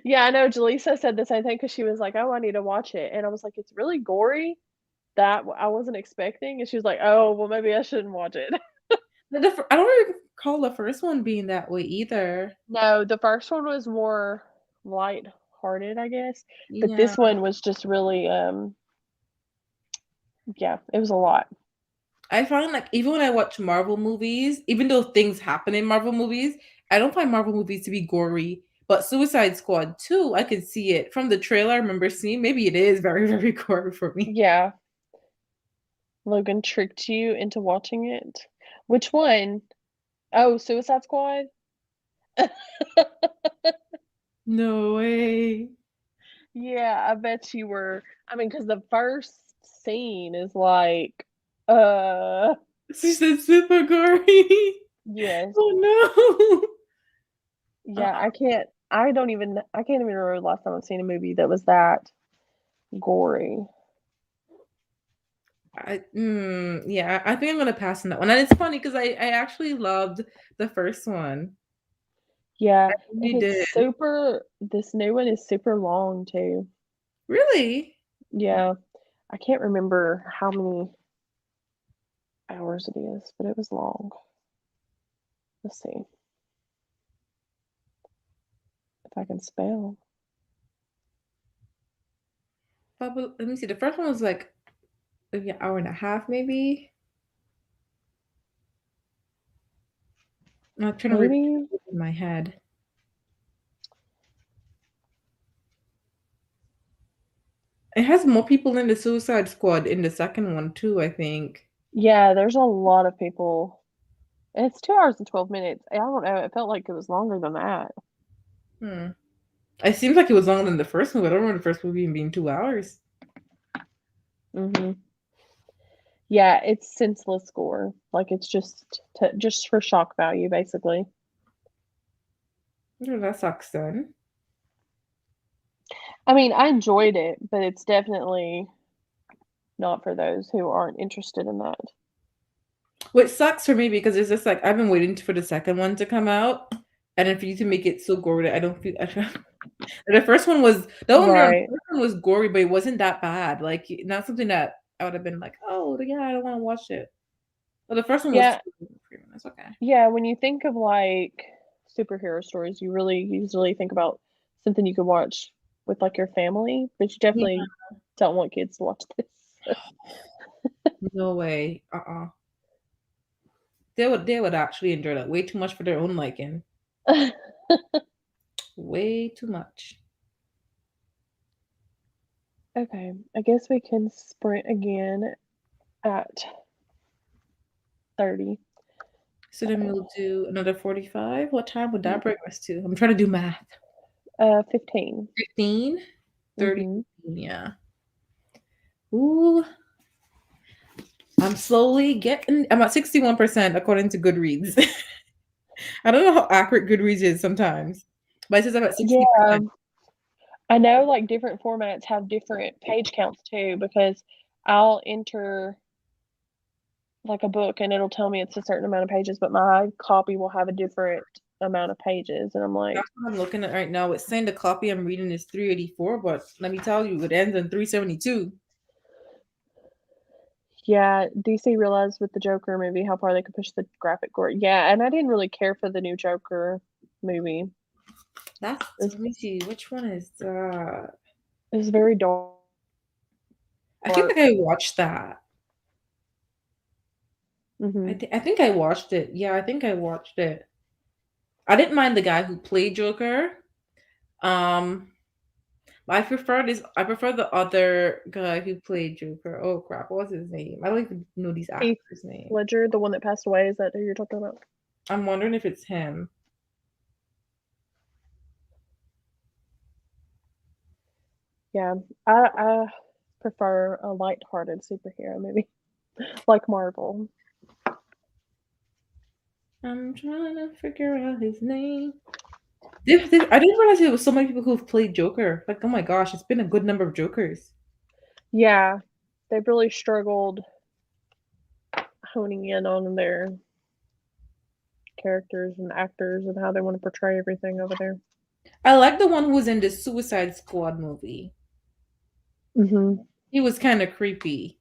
Yeah, I know Jaleesa said the same thing because she was like, "Oh, I need to watch it," and I was like, "It's really gory." That I wasn't expecting, and she was like, "Oh, well, maybe I shouldn't watch it." I don't recall the first one being that way either. No, the first one was more light-hearted, I guess, but Yeah. this one was just really, yeah, it was a lot. I find like even when I watch Marvel movies, even though things happen in Marvel movies, I don't find Marvel movies to be gory. But Suicide Squad 2, I can see it from the trailer. I remember seeing maybe it is very, very gory for me. Yeah, Logan tricked you into watching it. Which one? Oh, Suicide Squad? No way. Yeah, I bet you were. I mean, because the first scene is like, uh, She said super gory. yes. Oh no. Yeah, I can't even remember the last time I've seen a movie that was that gory. Yeah, I think I'm gonna pass on that one. And it's funny because I actually loved the first one. Yeah, I and really did. this new one is super long too. Really? Yeah, I can't remember how many hours it is, but it was long. Let's see if I can spell. Probably, let me see. The first one was like maybe an hour and a half, maybe. I'm trying to repeat Maybe, it in my head. It has more people in the Suicide Squad in the second one too, I think. yeah, there's a lot of people. And it's 2 hours and 12 minutes. I don't know, it felt like it was longer than that. Hmm. It seems like it was longer than the first movie. I don't remember the first movie being 2 hours. Mhm. Yeah, it's senseless gore. Like, it's just for shock value, basically. Oh, that sucks then. I mean, I enjoyed it, but it's definitely not for those who aren't interested in that. Which sucks for me because it's just like I've been waiting for the second one to come out, and then for you to make it so gory, I don't feel. The first one was don't get me wrong, Right. the first one was gory, but it wasn't that bad. Like not something that I would have been like, oh yeah, I don't want to watch it. But the first one was Yeah, too gory. That's okay. yeah, when you think of, like, superhero stories, you really usually think about something you could watch with, like, your family, but you Yeah, definitely don't want kids to watch this. no way. They would actually enjoy that way too much for their own liking. Way too much. Okay, I guess we can sprint again at 30. So then we'll do another 45. What time would Y that bring us to? I'm trying to do math. 15. 15? 30, Mhm. yeah. Ooh, I'm at 61% according to Goodreads. I don't know how accurate Goodreads is sometimes, but it says I'm at Yeah, 60%. I know, like, different formats have different page counts too because I'll enter, like, a book and it'll tell me it's a certain amount of pages, but my copy will have a different amount of pages, and I'm like, That's what I'm looking at right now. It's saying the copy I'm reading is 384, but let me tell you, it ends on 372. yeah, DC realized with the Joker movie how far they could push the graphic gore. Yeah, and I didn't really care for the new Joker movie. Let me see, which one is that? It was very dark. I feel like I watched that. Mhm. I think I watched it. Yeah, I think I watched it. I didn't mind the guy who played Joker. Um, I prefer the other guy who played Joker. Oh crap, what was his name? I don't even know these Heath actors' name. Ledger, the one that passed away, is that who you're talking about? I'm wondering if it's him. Yeah, I prefer a light-hearted superhero movie like Marvel. I'm trying to figure out his name. I didn't realize there was so many people who've played Joker. Like, oh my gosh, it's been a good number of Jokers. Yeah, they've really struggled honing in on their characters and actors and how they want to portray everything over there. I like the one who was in the Suicide Squad movie. Hmm. He was kind of creepy,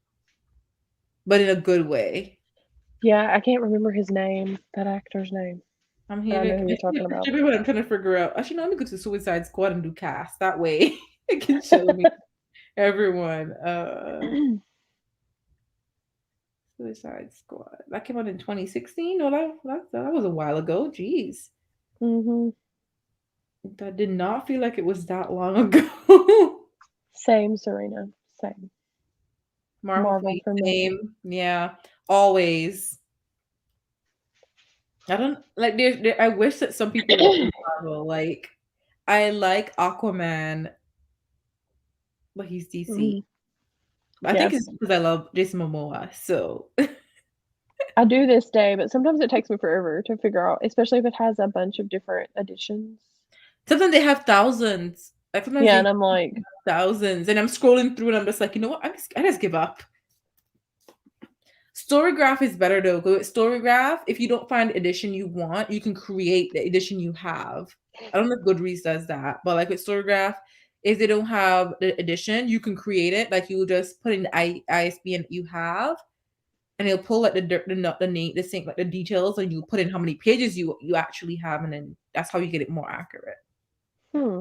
but in a good way. Yeah, I can't remember his name, that actor's name, I'm but here I to know who you're talking about. everyone. I'm trying to figure out. Actually, no, let me go to Suicide Squad and do cast. That way it can show me everyone. Suicide Squad. That came out in 2016. No, that was a while ago. Jeez. Hmm. That did not feel like it was that long ago. Same, Serena. Same. Marvel for Marvel me, for me. same. Yeah, always. I don't like I wish that some people watch Marvel. Like I like Aquaman, but he's DC. Hmm. I think it's Yes. because I love Jason Momoa. So I do this day, but sometimes it takes me forever to figure out, especially if it has a bunch of different editions. sometimes they have thousands. Like sometimes Yeah, they and I'm have like, thousands, and I'm scrolling through, and I'm just like, you know what? I just give up. Storygraph is better though. Go with Storygraph. If you don't find the edition you want, you can create the edition you have. I don't know if Goodreads does that, but like with Storygraph, if they don't have the edition, you can create it. Like you just put in the ISBN that you have, and it'll pull like the name, the thing, like the details, and you put in how many pages you actually have, and then that's how you get it more accurate. hmm,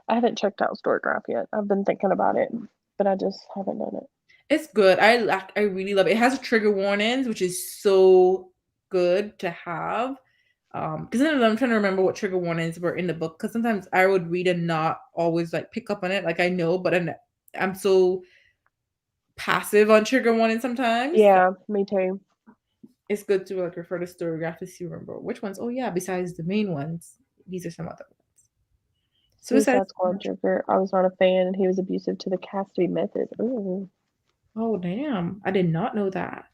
I haven't checked out Storygraph yet. I've been thinking about it, but I just haven't done it. It's good. I really love it. It has trigger warnings, which is so good to have. Because then I'm trying to remember what trigger warnings were in the book. Because sometimes I would read and not always like pick up on it. Like I know, but I'm so passive on trigger warnings sometimes. Yeah, me too. It's good to like refer to Storygraph to see remember which ones. Oh yeah, besides the main ones, these are some other ones. Suicide. Suicide Squad Joker. I was not a fan, and he was abusive to the Cassidy method. Ooh. Oh damn, I did not know that.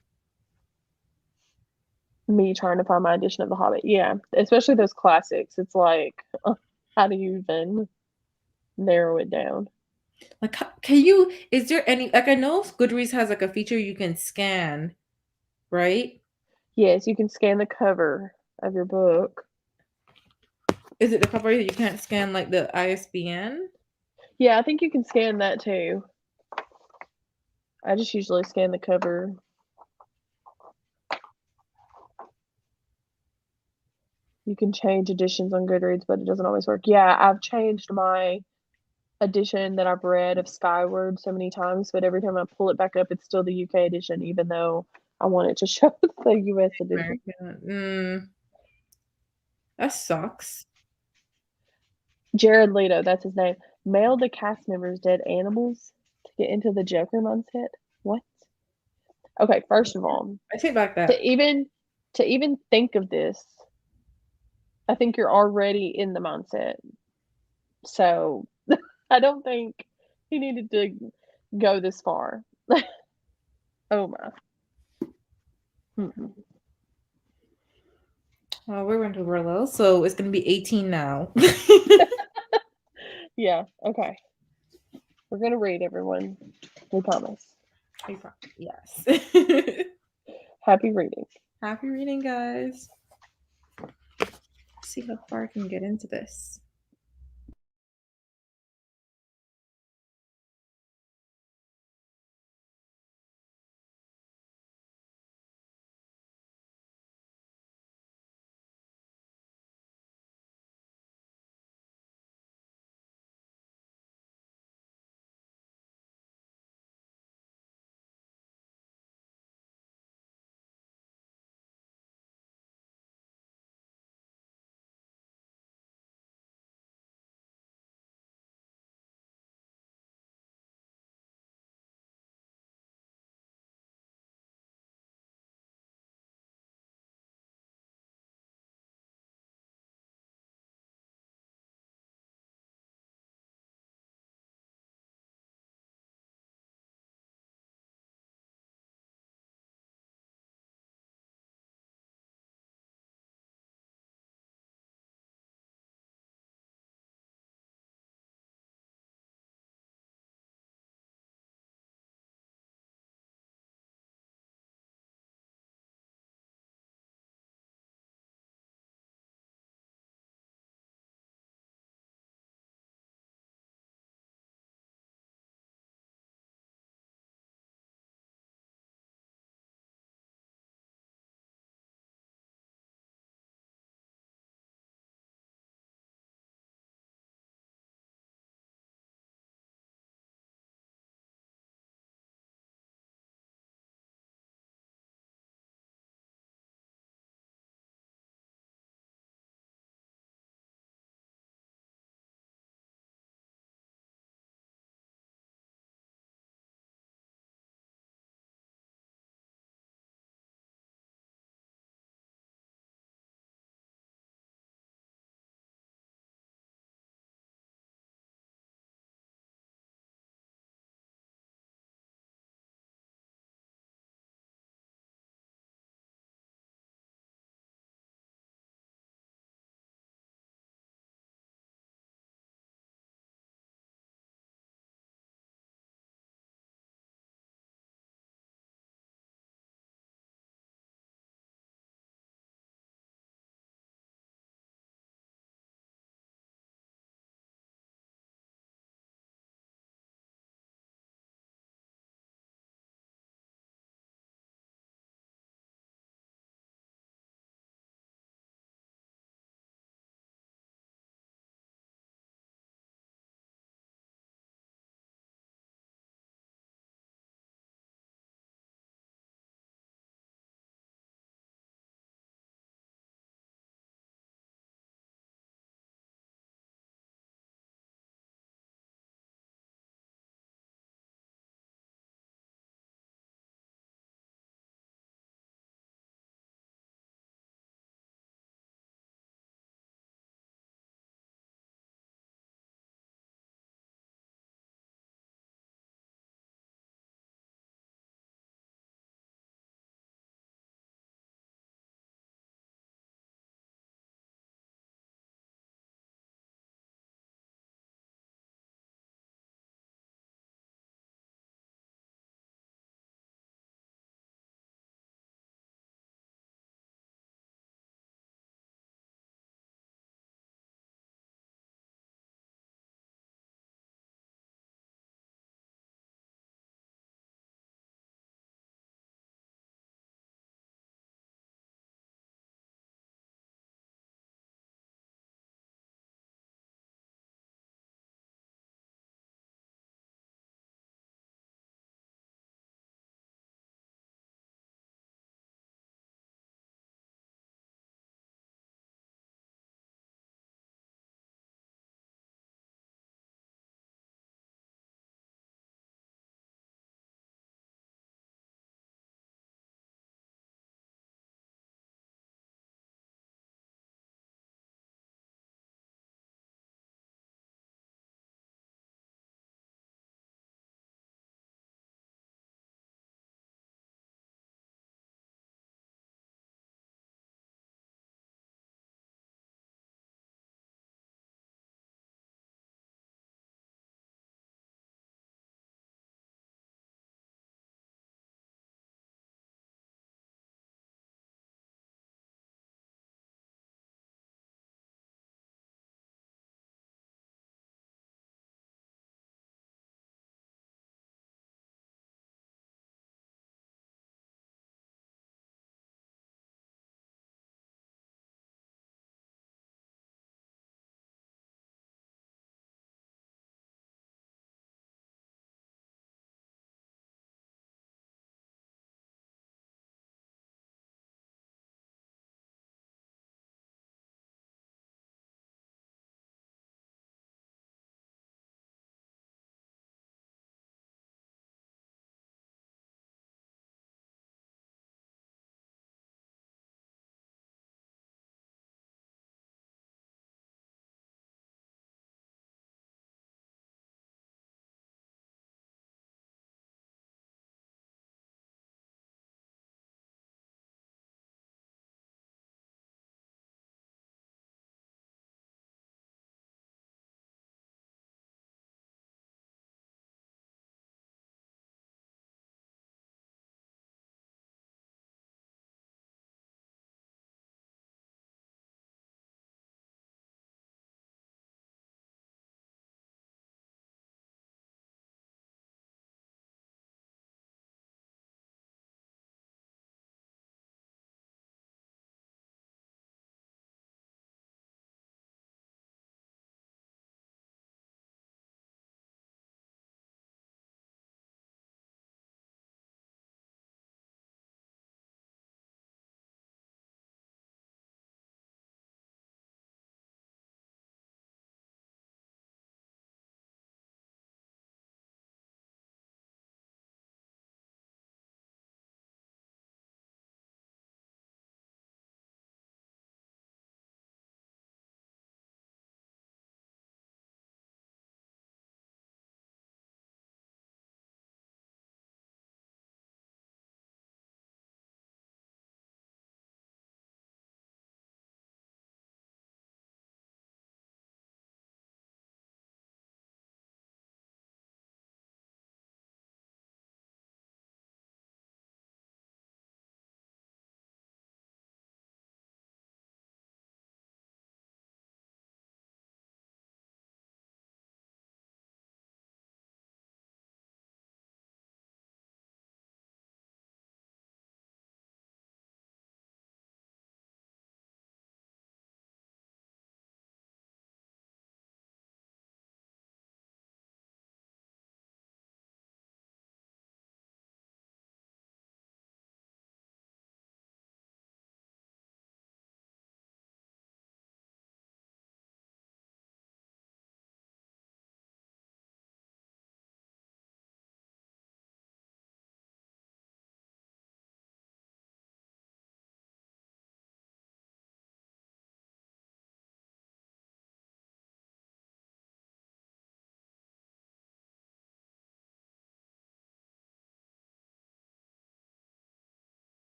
Me trying to find my edition of The Hobbit. Yeah, especially those classics. It's like, how do you even narrow it down? Like, can you? Is there any like I know Goodreads has like a feature you can scan, right? Yes, you can scan the cover of your book. Is it the cover that you can't scan like the ISBN? Yeah, I think you can scan that too. I just usually scan the cover. You can change editions on Goodreads, but it doesn't always work. Yeah, I've changed my edition that I've read of Skyward so many times, but every time I pull it back up, it's still the UK edition, even though I want it to show the US edition. American. That sucks. Jared Leto, that's his name, mailed the cast members dead animals to get into the Joker mindset. What? Okay, first of all, I take back to that. even to even think of this, I think you're already in the mindset. So I don't think he needed to go this far. Oh my. Mm-mm. Oh, we went over a little, so it's gonna be 18 now. Yeah, okay. We're gonna read, everyone. We promise. Yes. Happy reading. Happy reading, guys. See how far I can get into this.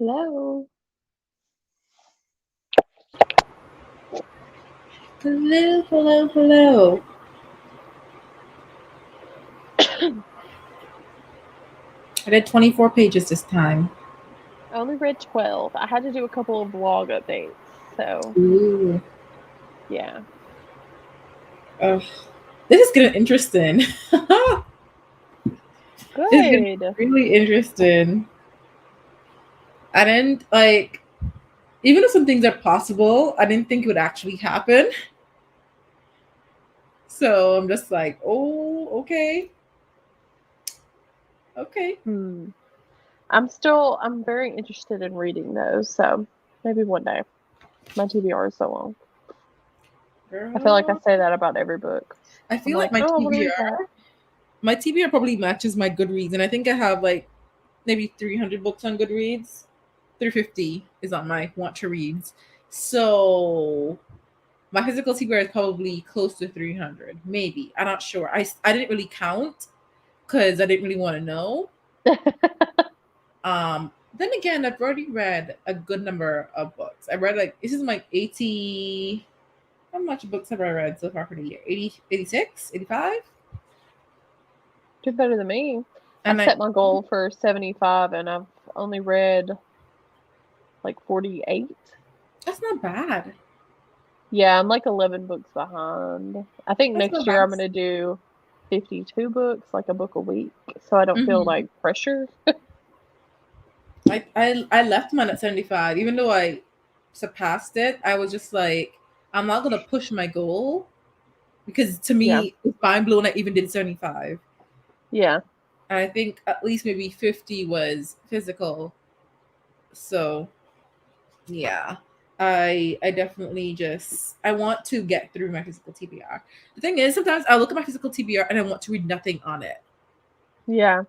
Hello. Hello, hello, hello. I did 24 pages this time. I only read 12. I had to do a couple of blog updates. So, Ooh. yeah. Ugh. This is getting interesting. It's getting Good. really interesting. I didn't like, even if some things are possible, I didn't think it would actually happen. So I'm just like, oh, okay, okay. Hmm. I'm very interested in reading those. So, maybe one day. My TBR is so long. I feel like I Girl, say that about every book. I I'm feel like like, oh, I want to read that. My TBR probably matches my Goodreads, and I think I have like maybe 300 books on Goodreads. 350 is on my want to reads. So my physical TBR is probably close to 300, maybe. I'm not sure. I didn't really count because I didn't really want to know. Then again, I've already read a good number of books. I read like this is my 80. How much books have I read so far for the year? 80, 86, 85? Did better than me. I And I set my goal for 75 and I've only read like 48. that's not bad. Yeah, I'm like 11 books behind. I think That's not next year bad. I'm going to do 52 books, like a book a week, so I don't feel Hmm. like pressure. I left mine at 75. Even though I surpassed it, I was just like, I'm not gonna push my goal because to Yeah. me it's mind blown I even did 75. Yeah. And I think at least maybe 50 was physical. So yeah. I definitely just I want to get through my physical TBR. The thing is sometimes I look at my physical TBR and I want to read nothing on it. Yeah.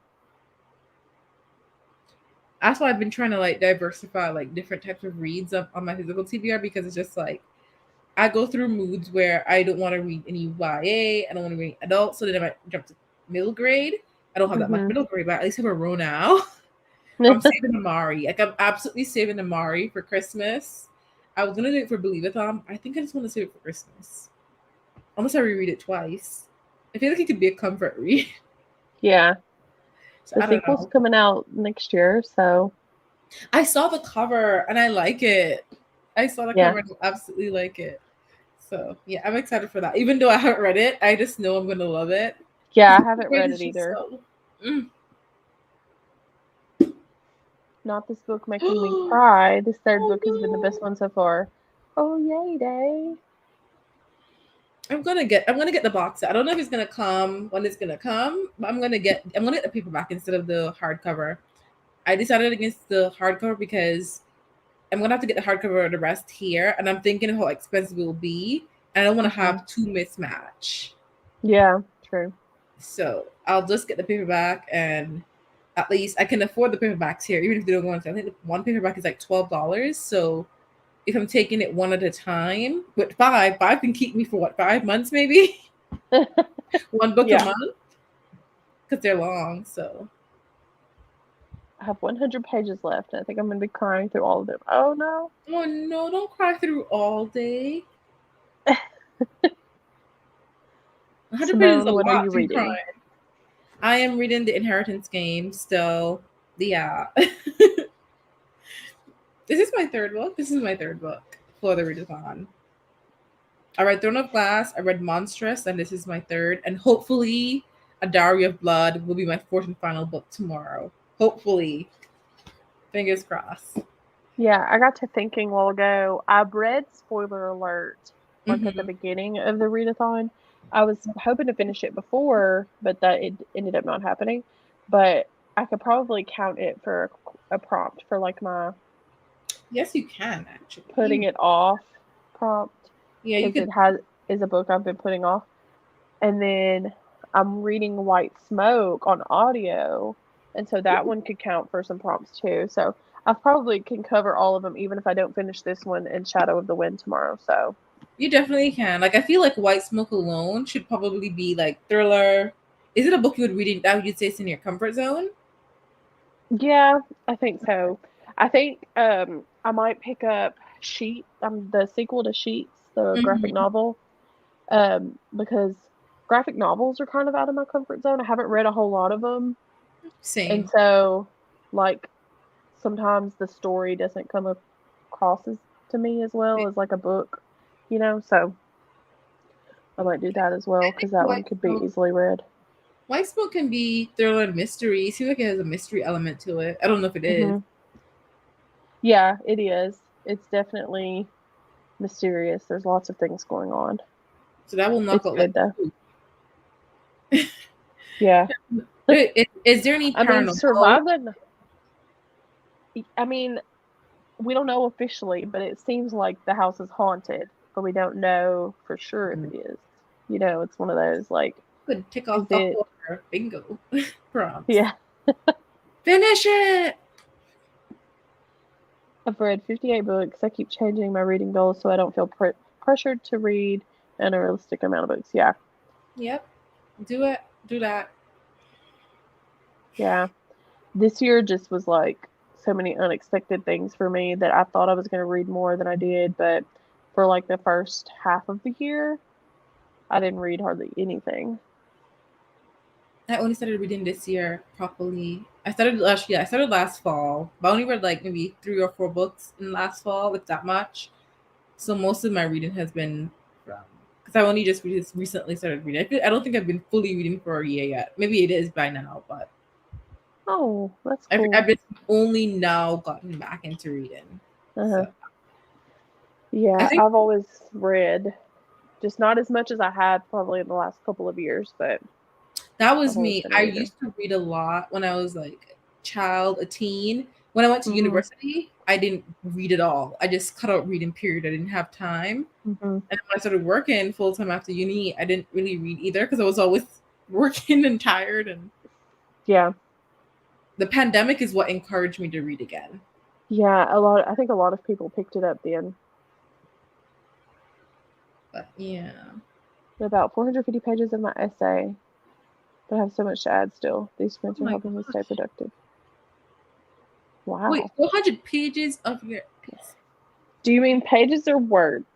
That's why I've been trying to like diversify like different types of reads on my physical TBR because it's just like I go through moods where I don't want to read any YA, I don't want to read adult, so then I might jump to middle grade. I don't have that much Mhm. middle grade, but at least I have a row now. I'm saving Amari. Like I'm absolutely saving Amari for Christmas. I was gonna do it for Believe-a-thon. I think I just want to save it for Christmas. Unless I reread it twice. I feel like it could be a comfort read. Yeah. So The I don't sequel's know. coming out next year, so I saw the cover and I like it. I saw the yeah. cover and I absolutely like it. So yeah, I'm excited for that. Even though I haven't read it, I just know I'm gonna love it. Yeah, The I second haven't grade read is it just either. so. Mm. Not this book making me cry. This third Oh book has been the best no! one so far. Oh, yay day. I'm gonna get the box set. I don't know if it's gonna come when it's gonna come, but I'm gonna get the paperback instead of the hardcover. I decided against the hardcover because I'm gonna have to get the hardcover of the rest here, and I'm thinking of how expensive it will be, and I don't want to Mhm. have two mismatch. Yeah, true. So I'll just get the paperback, and at least I can afford the paperbacks here, even if they don't go on sale. I think the one paperback is like $12. So if I'm taking it one at a time, with five can keep me for what 5 months maybe, one book a Yeah. month because they're long. So I have 100 pages left. And I think I'm going to be crying through all of them. Oh, no. oh no, don't cry through all day. 100 pages is Simone, a what are lot you to be reading? crying. I am reading the Inheritance Game still. Yeah. This is my third book. This is my third book for the readathon. I read Throne of Glass, I read Monstrous, and this is my third. And hopefully, A Diary of Blood will be my fourth and final book tomorrow. Hopefully. Fingers crossed. Yeah, I got to thinking a while ago. I read spoiler alert like at the Hmm. beginning of the readathon. I was hoping to finish it before, but that it ended up not happening. But I could probably count it for a prompt for like my Yes, you can putting actually. it off prompt Yeah, you because could. it has is a book I've been putting off. And then I'm reading White Smoke on audio, and so that one could count for some prompts too. So I probably can cover all of them, even if I don't finish this one in Shadow of the Wind tomorrow. So You definitely can. Like, I feel like White Smoke alone should probably be like thriller. Is it a book you would read that you'd say it's in your comfort zone? yeah, I think so. I think I might pick up the sequel to Sheets, the graphic Mhm. novel, because graphic novels are kind of out of my comfort zone. I haven't read a whole lot of them, and Same. so like sometimes the story doesn't come across as to me as well as like a book, So I might do that as well I think because that one could be easily read. White Smoke can be thriller and mystery. It seems like it has a mystery element to it. I don't know if it is. Hmm. Yeah, it is. It's definitely mysterious. There's lots of things going on. So that will knock It's out like good though. two. Yeah. Is there any I mean, paranormal? I mean, we don't know officially, but it seems like the house is haunted, but we don't know for sure if it is. It's one of those like, Could tick is off the it? horror bingo prompts. Yeah. Finish it. I've read 58 books. I keep changing my reading goals so I don't feel pressured to read an unrealistic amount of books. Yeah. Yep. Do it. Do that. Yeah. This year just was like so many unexpected things for me that I thought I was going to read more than I did. But for like the first half of the year, I didn't read hardly anything. I only started reading this year properly. I started last fall, but I only read like maybe 3 or 4 books in last fall, if that much. So most of my reading has been from because I only just recently started reading. I don't think I've been fully reading for a year yet. Maybe it is by now, but Oh, that's I've cool. just only now gotten back into reading. Uh-huh. So I Yeah, think I've always read, just not as much as I had probably in the last couple of years, but that I've was always me. been a I reader. used to read a lot when I was like a child, a teen. When I went to Mhm. university, I didn't read at all. I just cut out reading period. I didn't have time. Mhm. And when I started working full time after uni, I didn't really read either because I was always working and tired. And Yeah. the pandemic is what encouraged me to read again. Yeah, I think a lot of people picked it up then. But yeah. About 450 pages of my essay, but I have so much to add still. These Oh sprints are my helping me stay gosh. productive. Wait, Wow. 400 pages of your. Do you mean pages or words?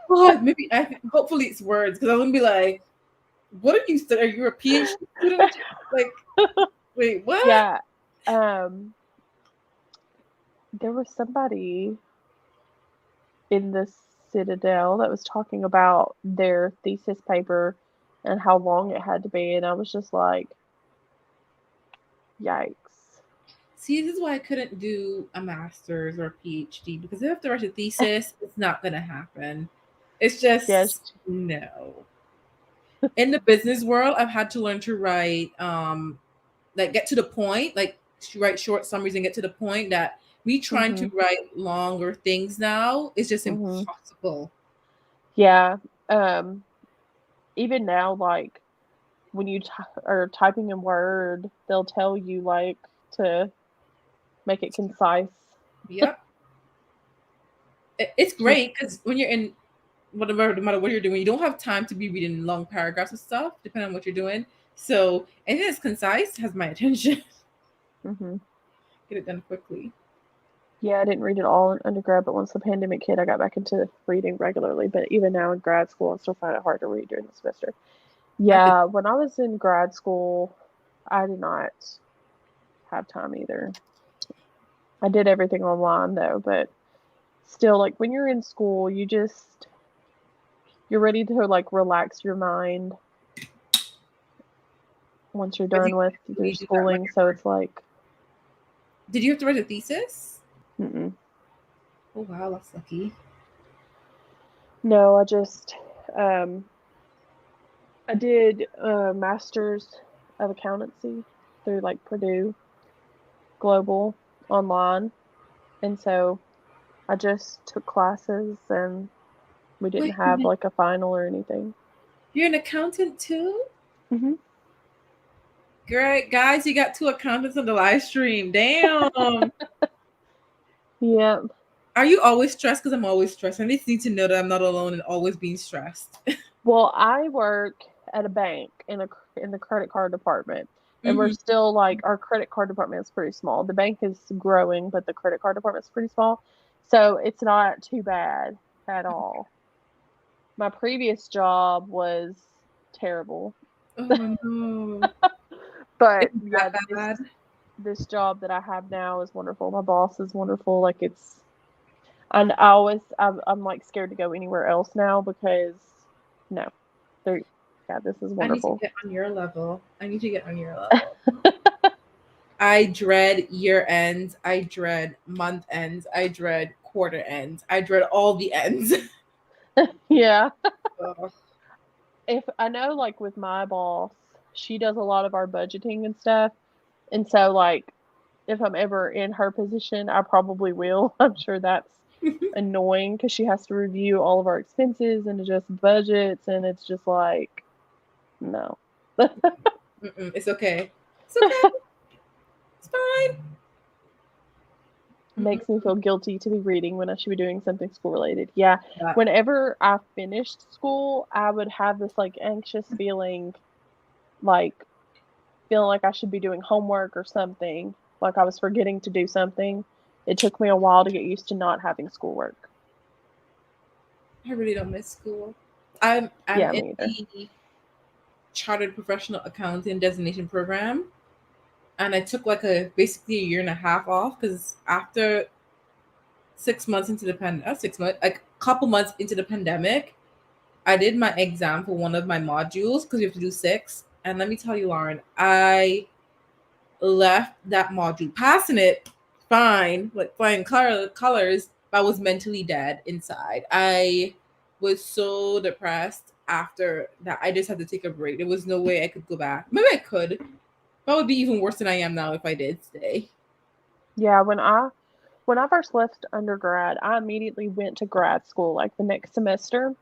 God, maybe hopefully it's words because I wouldn't be like, what are you studying? Are you a PhD student? Like, wait, what? Yeah. Um, there was somebody in the Citadel that was talking about their thesis paper and how long it had to be, and I was just like, yikes. See, this is why I couldn't do a master's or a PhD because if I have to write a thesis, it's not gonna happen. It's Yes. just no. In the business world, I've had to learn to write, like get to the point, like write short summaries and get to the point. That me trying to Mhm. write longer things now is just Mhm. impossible. Yeah. Um, even now, like when you are typing in Word, they'll tell you like to make it concise. Yep, it's Just great because when you're in whatever, no matter what you're doing, you don't have time to be reading long paragraphs of stuff, depending on what you're doing. So anything that's concise has my attention. mhm. Get it done quickly. Yeah, I didn't read it all in undergrad, but once the pandemic hit, I got back into reading regularly. But even now in grad school, I still find it hard to read during the semester. I could. Yeah, when I was in grad school, I did not have time either. I did everything online though, but still, like when you're in school, you're ready to like relax your mind once you're I think done with your you do that when schooling. you're So working. it's like, Did you have to write a thesis? mm-mm. Oh wow, that's lucky. No, um, I did a master's of accountancy through like Purdue Global online, and so I just took classes and we didn't Wait, have like a final or anything. you're an accountant too? Hmm. Great, guys! You got 2 accountants on the live stream. Damn. Yeah. Are you always stressed? Because I'm always stressed. I just need to know that I'm not alone and always being stressed. Well, I work at a bank in the credit card department, And we're Mhm. still like our credit card department is pretty small. The bank is growing, but the credit card department is pretty small. So it's not too bad at all. My previous job was terrible. Oh, no. But It's yeah, that bad? this job that I have now is wonderful. My boss is wonderful. Like it's and I'm like scared to go anywhere else now because no. They're yeah, this is I need to wonderful. get on your level. I need to get on your level. I dread year ends. I dread month ends. I dread quarter ends. I dread all the ends. Yeah. Ugh. If I know like with my boss, she does a lot of our budgeting and stuff. And so like if I'm ever in her position, I probably will. I'm sure that's annoying because she has to review all of our expenses and adjust budgets and it's just like no. Mm-mm, it's okay. It's okay. It's fine. Makes me Mm-mm. feel guilty to be reading when I should be doing something school related. Yeah. That. Whenever I finished school, I would have this like anxious feeling, like feeling like I should be doing homework or something, like I was forgetting to do something. It took me a while to get used to not having schoolwork. I really don't miss school. I'm Yeah, in me either. the chartered professional accounting designation program, and I took like a basically a year and a half off because after 6 months into the 6 months, like a couple months into the pandemic, I did my exam for one of my modules because you have to do six. And let me tell you, Lauren, I left that module passing it fine, like flying colors, but I was mentally dead inside. I was so depressed after that. I just had to take a break. There was no way I could go back. Maybe I could, but it would be even worse than I am now if I did stay. Yeah, when I first left undergrad, I immediately went to grad school like the next semester.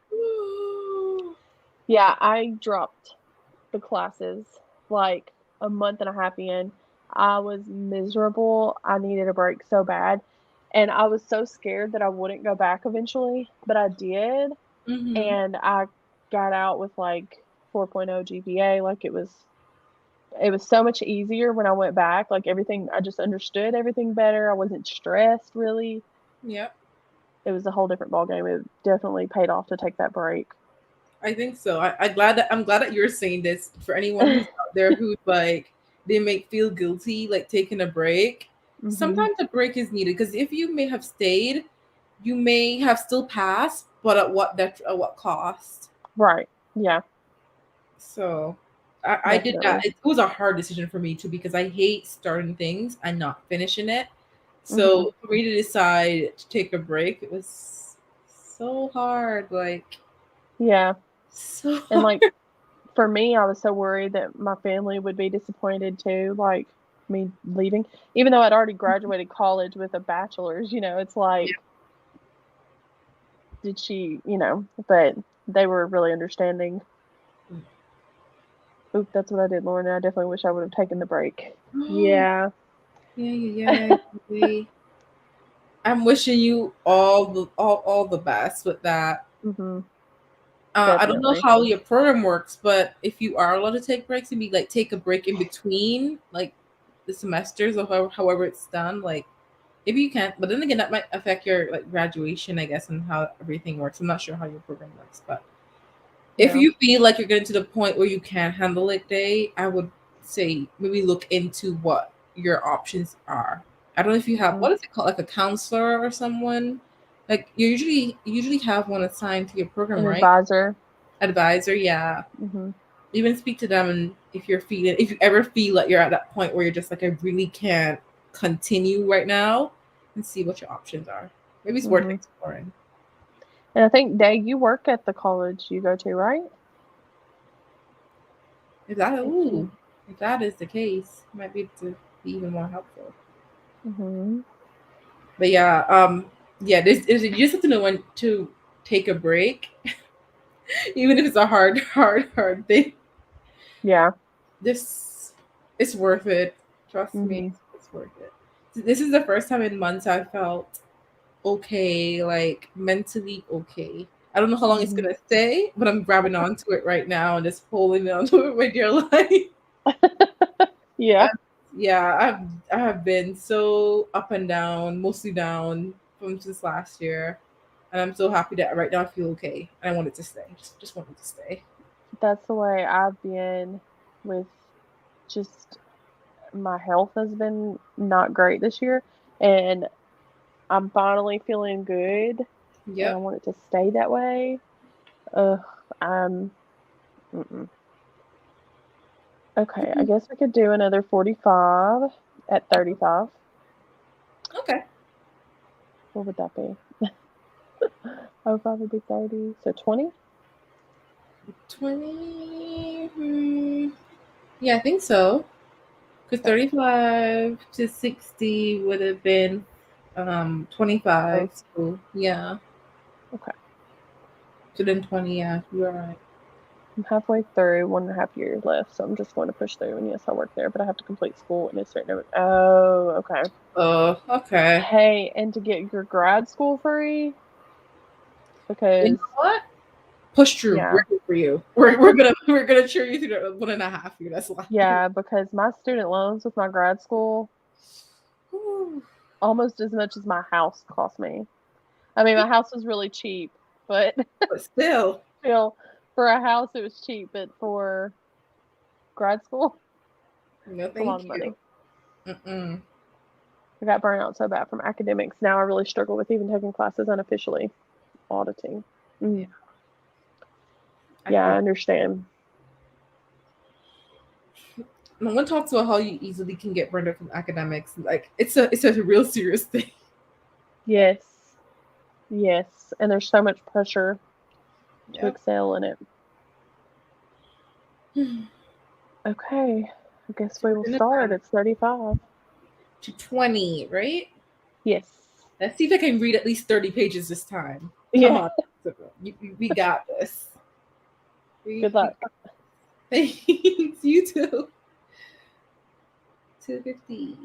Yeah, I dropped the classes like a month and a half in. I was miserable. I needed a break so bad. And I was so scared that I wouldn't go back eventually, but I did. Mm-hmm. And I got out with like 4.0 GPA. Like it was so much easier when I went back. Like everything, I just understood everything better. I wasn't stressed really. Yep. It was a whole different ballgame. It definitely paid off to take that break. I think so. I'm glad that you're saying this for anyone who's out there who's like they may feel guilty like taking a break. Mhm. Sometimes a break is needed because if you may have stayed, you may have still passed, but at what cost? Right. Yeah, So I did that. definitely. It was a hard decision for me too because I hate starting things and not finishing it. Mhm. So for me to decide to take a break, it was so hard. Like Yeah. so And hard. like for me, I was so worried that my family would be disappointed too, like me leaving. Even though I'd already graduated college with a bachelor's, it's like, did she, but they were really understanding. Oop, that's what I did, Lauren. I definitely wish I would have taken the break. Yeah. Yeah. Yeah. I'm wishing you all the best with that. Mhm. I don't know Definitely. how your program works, but if you are allowed to take breaks, maybe like take a break in between like the semesters or however it's done, like maybe you can't. But then again, that might affect your like graduation, I guess, and how everything works. I'm not sure how your program works, but if Yeah. you feel like you're getting to the point where you can't handle it day, I would say maybe look into what your options are. I don't know if you have Mhm. what is it called, like a counselor or someone. Like you usually have one assigned to your program, An right? advisor. Advisor, yeah. Mhm. Even speak to them, and if you ever feel like you're at that point where you're just like I really can't continue right now, and see what your options are. Maybe it's worth Mhm. exploring. And I think, Day, you work at the college you go to, right? If that If ooh, you if that is the case, it might be able to be even more helpful. Mhm. But yeah, yeah, you just have to know when to take a break, even if it's a hard thing. Yeah. This it's worth it. Trust me, Mhm. it's worth it. This is the first time in months I felt okay, like mentally okay. I don't know how long it's Mhm. gonna stay, but I'm grabbing onto it right now and just holding on to it with my dear life. Yeah, Yeah, I have been so up and down, mostly down from since last year, and I'm so happy that right now I feel okay, and I want it to stay. Just want it to stay. that's the way I've been with just my health has been not great this year, and I'm finally feeling good, and I Yep. want it to stay that way. Ugh, I'm mm-mm. Okay, I guess we could do another 45 at 35. Okay. What would that be? Oh, probably be 30. So 20? 20. Yeah, I think so. Because Okay. 35 to 60 would have been Oh, 25. So yeah. okay. So then 20, yeah, you're right. I'm halfway through, 1.5 years left, so I'm just going to push through. And yes, I work there, but I have to complete school in a certain amount. Oh, okay. Oh, okay. Hey, and to get your grad school free, You know because what? Push through. yeah, We're here for you. We're gonna cheer you through the 1.5 year that's left. because my student loans with my grad school Whew. almost as much as my house cost me. I mean, my house was really cheap, but But still, still, for a house it was cheap, but for grad school, no, it's a lot thank of you. money. Mm-mm. I got burnt out so bad from academics. Now I really struggle with even taking classes unofficially. Auditing. Yeah, Mm. I Yeah, feel. I understand. No one talks about how you easily can get burned out from academics. Like it's a real serious thing. Yes. Yes. And there's so much pressure to Yep. excel in it. Okay. I guess So we we're will gonna start. balance It's 35. to 20, right? Yes. Let's see if I can read at least 30 pages this time. Come Yeah. on, we got this. Good We luck. thanks. You too. 250.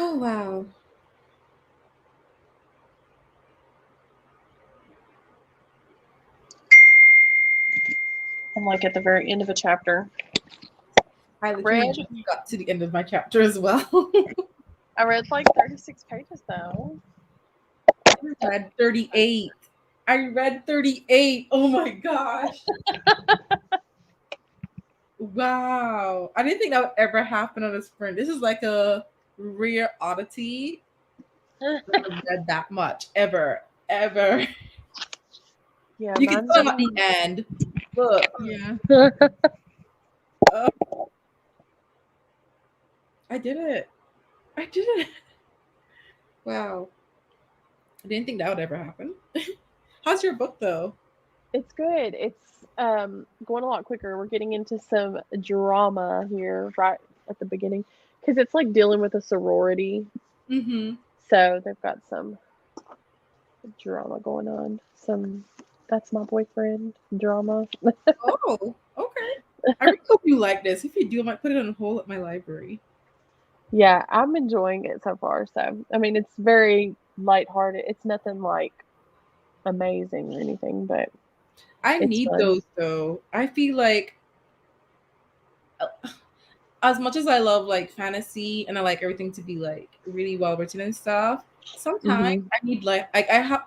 Oh wow. I'm like at the very end of a chapter. I literally Read. just got to the end of my chapter as well. I read like 36 pages though. I read 38. I read 38. Oh my gosh. Wow. I didn't think that would ever happen on a sprint. This is like a rare oddity. I've read that much ever. Ever. Yeah, You can mine's tell I'm at the end. Look. yeah. I did it. I did it. Wow. I didn't think that would ever happen. How's your book though? It's good. It's going a lot quicker. We're getting into some drama here right at the beginning because it's like dealing with a sorority. Mm-hmm. So they've got some drama going on. Some that's my boyfriend drama. Oh, okay. I really hope you like this. If you do, I might put it on hold at my library. Yeah, I'm enjoying it so far. So I mean, it's very lighthearted. It's nothing like amazing or anything, but I it's need fun. those though. I feel like as much as I love like fantasy and I like everything to be like really well written and stuff, sometimes Hmm. I need like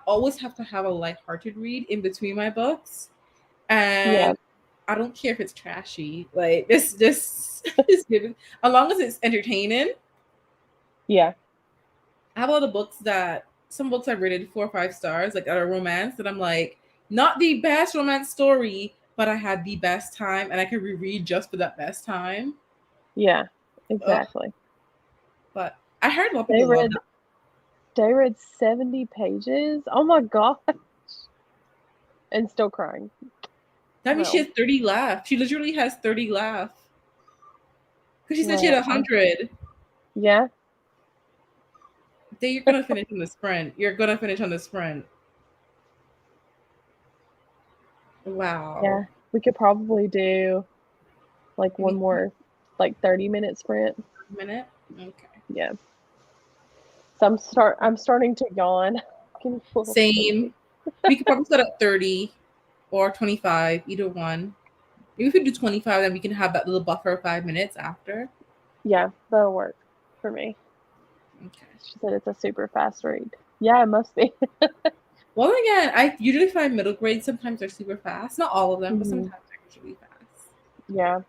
always have to have a lighthearted read in between my books. Yeah, And I don't care if it's trashy. Like this is given as long as it's entertaining. yeah, I have a lot of books that some books I've rated 4 or 5 stars, like that are romance that I'm like, not the best romance story, but I had the best time and I can reread just for that best time. yeah, Ugh, exactly. but I heard a lot of They people love read that. they read 70 pages. Oh my god, and still crying. That means she Well, has 30 left. She literally has 30 left. Because she said she had well, 100. yeah, Then you're gonna finish on the sprint. You're gonna finish on the sprint. Wow. yeah. We could probably do like one Maybe more, like 30-minute sprint. a minute. Okay. Yeah. So I'm starting to yawn. Getting a little Same. sleepy. We could probably start at 30 or 25, either one. Maybe if we do 25, then we can have that little buffer of 5 minutes after. Yeah, that'll work for me. Okay. She said it's a super fast read. Yeah, it must be. Well, again, I usually find middle grades sometimes are super fast. Not all of them, but Hmm. sometimes they're usually fast. Yeah,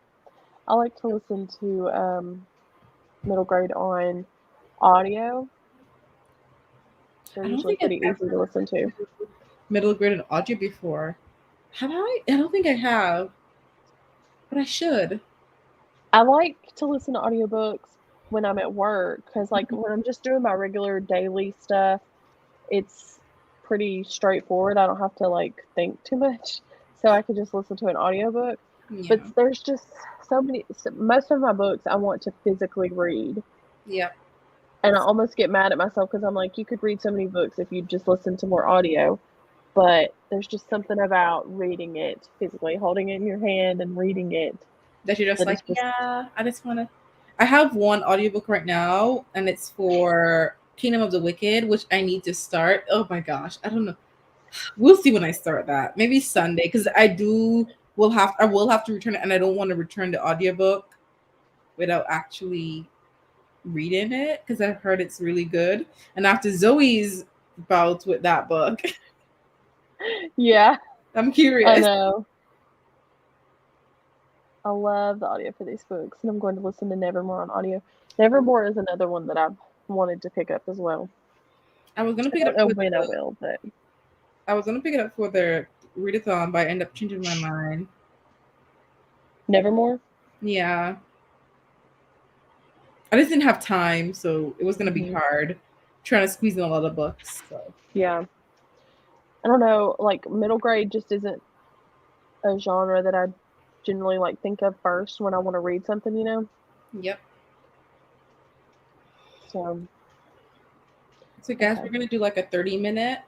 I like to listen to middle grade on audio. They're I don't usually think I've pretty ever easy to listen to. listened to middle grade and audio before. Have I? I don't think I have, but I should. I like to listen to audiobooks when I'm at work because, like, when I'm just doing my regular daily stuff, it's pretty straightforward. I don't have to like think too much, so I could just listen to an audiobook. But Yeah. there's just most of my books I want to physically read, Yeah. and I almost get mad at myself because I'm like, you could read so many books if you just listen to more audio. But there's just something about reading it physically, holding it in your hand and reading it That you're just that like, is just yeah, I just want to. I have one audiobook right now, and it's for Kingdom of the Wicked, which I need to start. Oh my gosh, I don't know. We'll see when I start that. Maybe Sunday, because I will have to return it, and I don't want to return the audiobook without actually reading it because I've heard it's really good. And after Zoe's bout with that book, yeah, I'm I curious. know. I love the audio for these books, and I'm going to listen to Nevermore on audio. Nevermore is another one that I've wanted to pick up as well. I was gonna I pick it don't up know for when I the will, but readathon, but I ended up changing my mind. Nevermore. Yeah, I just didn't have time, so it was gonna be Hmm. hard trying to squeeze in a lot of books. So Yeah, I don't know. Like middle grade just isn't a genre that I generally like think of first when I want to read something, you know. yep. So So guys, okay, we're gonna do like a 30 minute,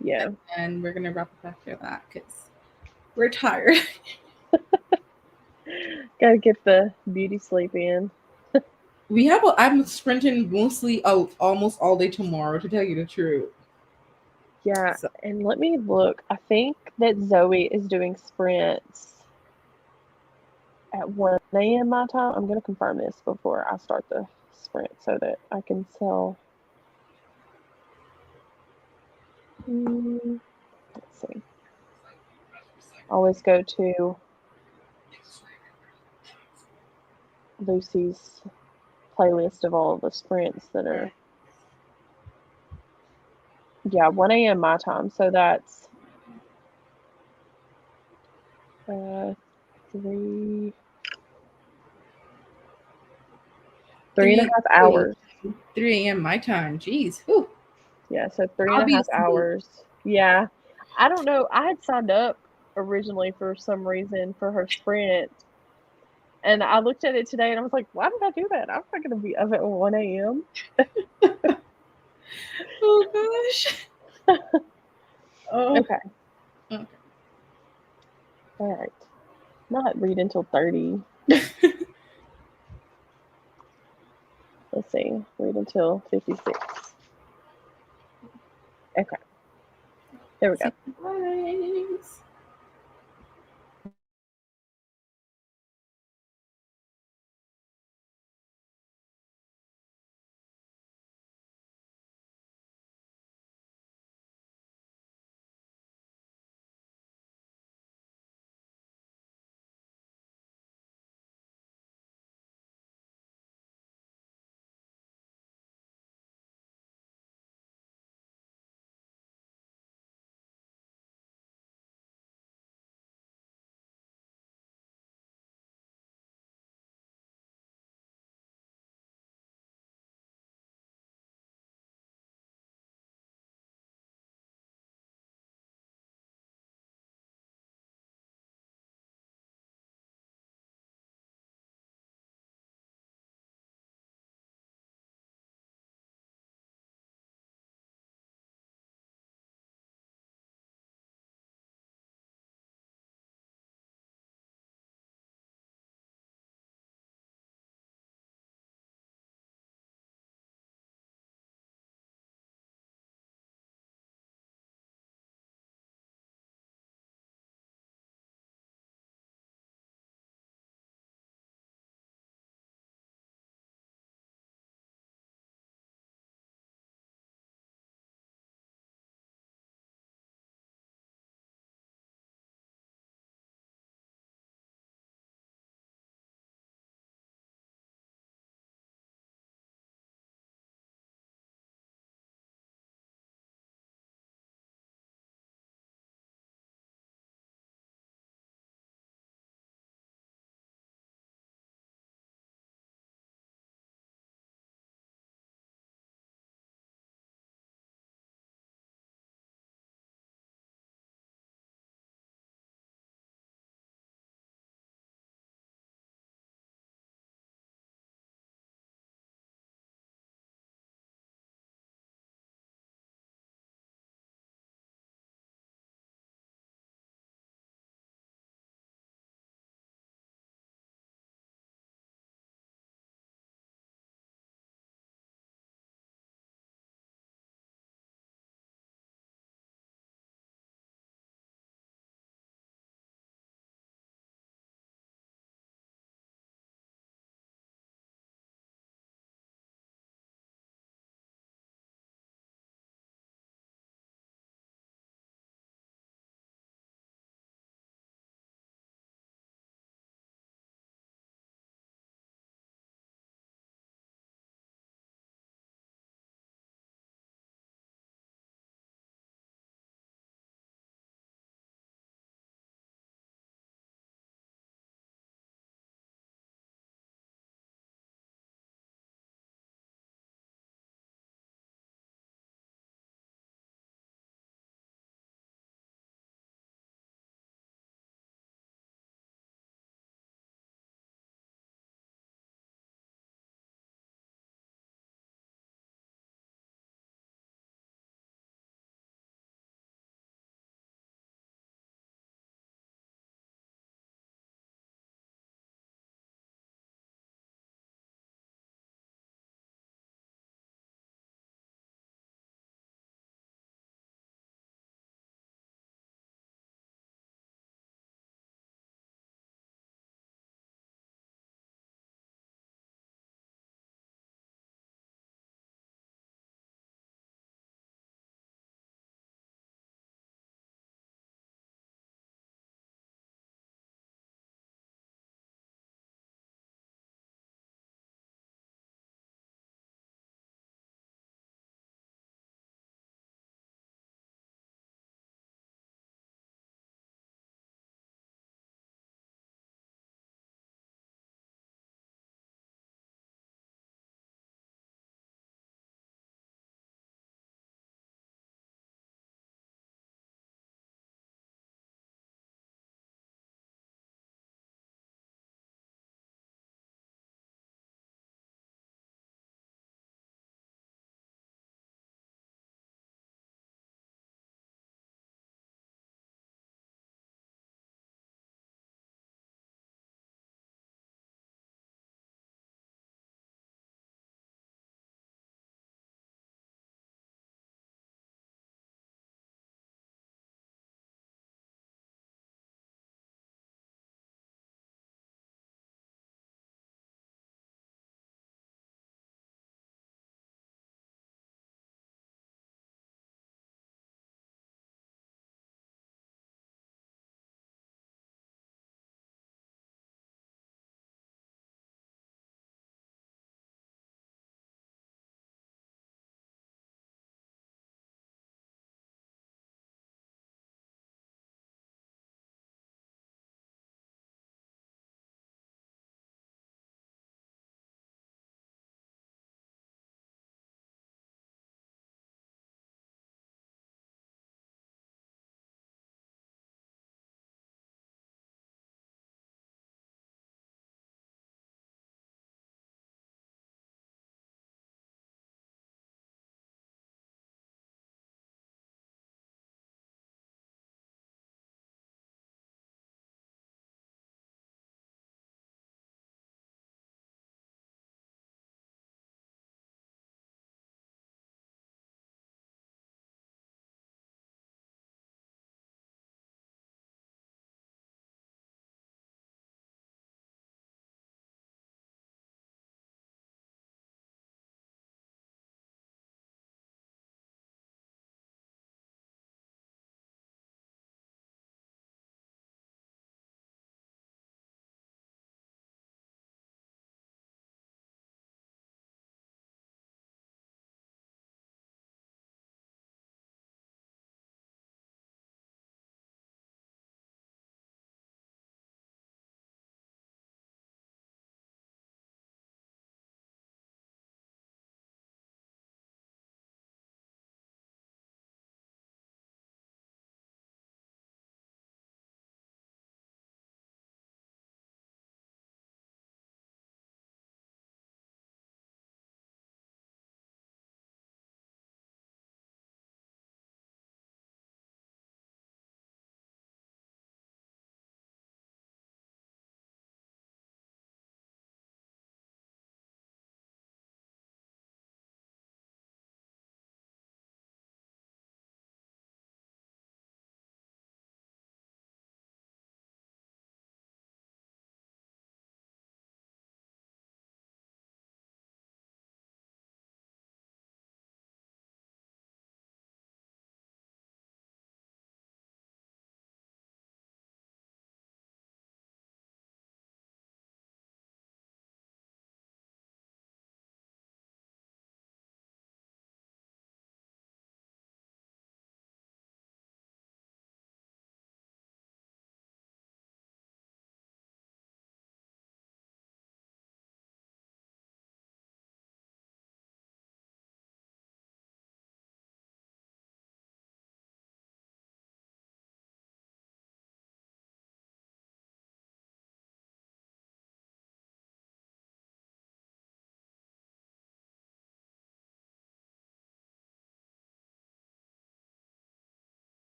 yeah, and we're gonna wrap up after that because we're tired. gotta get the beauty sleep in. I'm sprinting mostly out almost all day tomorrow, to tell you the truth. Yeah, So and let me look. I think that Zoe is doing sprints at 1 a.m. my time. I'm gonna confirm this before I start the sprint so that I can tell. Let's see. Always go to Lucy's playlist of all the sprints that are. Yeah, 1 a.m. my time. So that's uh, three three and a 3 half hours. 3 a.m. my time. Jeez. Whew. Yeah, so three and I'll a be half asleep. hours. Yeah. I don't know. I had signed up originally for some reason for her sprint. And I looked at it today and I was like, why did I do that? I'm not going to be up at 1 a.m. Oh gosh. Oh. Okay. Okay. All right. Not read until 30. Let's see. Read until 56. Okay. There we go. Surprise.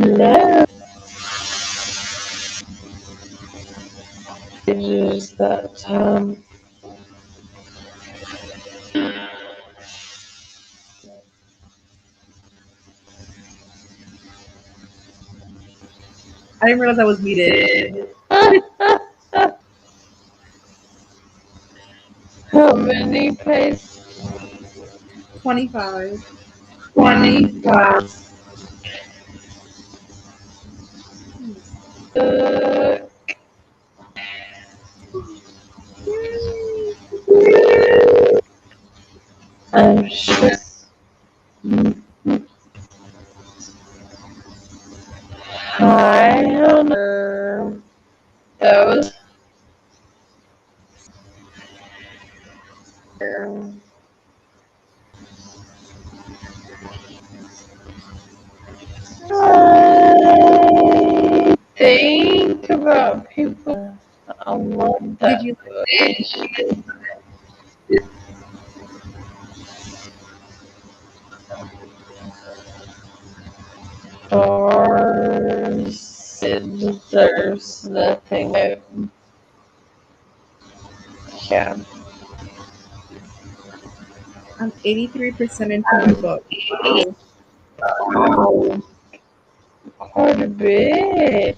No. It is that time. I didn't realize I was muted. How many pages? 25. 25. I'm sure. Hi, Hannah. That was. I think about people. I love that. Did you Stars, there's nothing. Yeah. I'm 83% into my book. Wow. Wow. Quite a bit.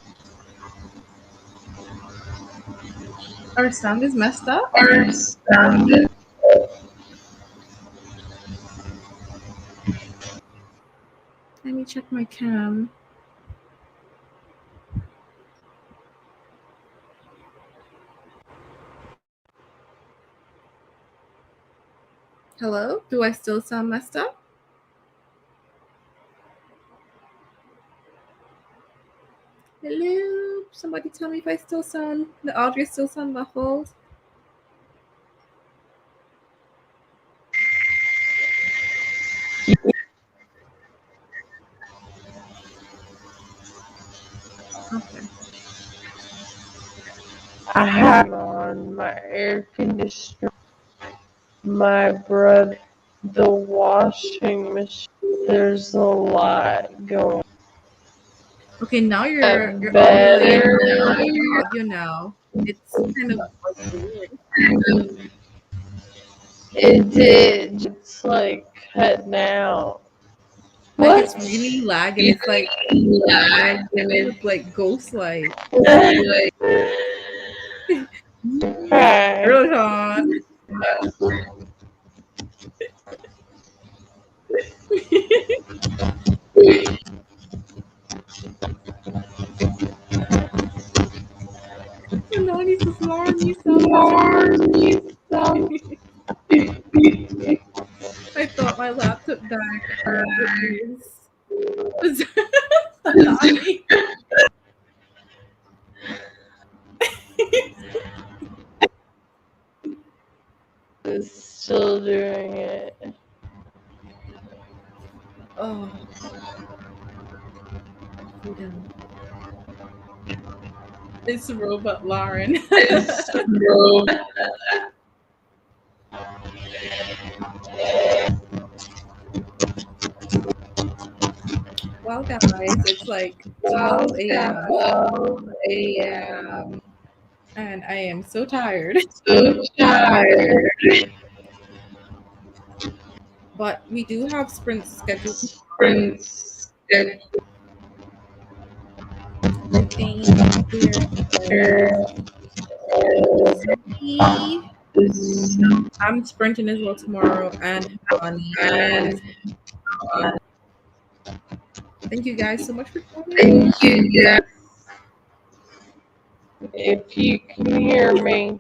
Our sound is messed up. Our sound is. Let me check my cam. Hello? Do I still sound messed up? Hello? Somebody tell me if I still sound, the audio still sound muffled. Okay. I have on my air conditioner, my brother, the washing machine. There's a lot going. Okay, now your audio now. It's kind of weird. It did. It's like cutting out. Like What? it's really lagging. It's like it's like ghost light. Thrillathon. Anonymous is Lauren, you sound I thought my laptop died. It is. It's still doing it. Oh. Freedom. It's robot Lauren. Well, guys, it's like 12 a.m. And I am so tired. But we do have sprints scheduled. I think I'm sprinting as well tomorrow and Honey. Thank you guys so much for coming. Thank you, guys. If you can hear me.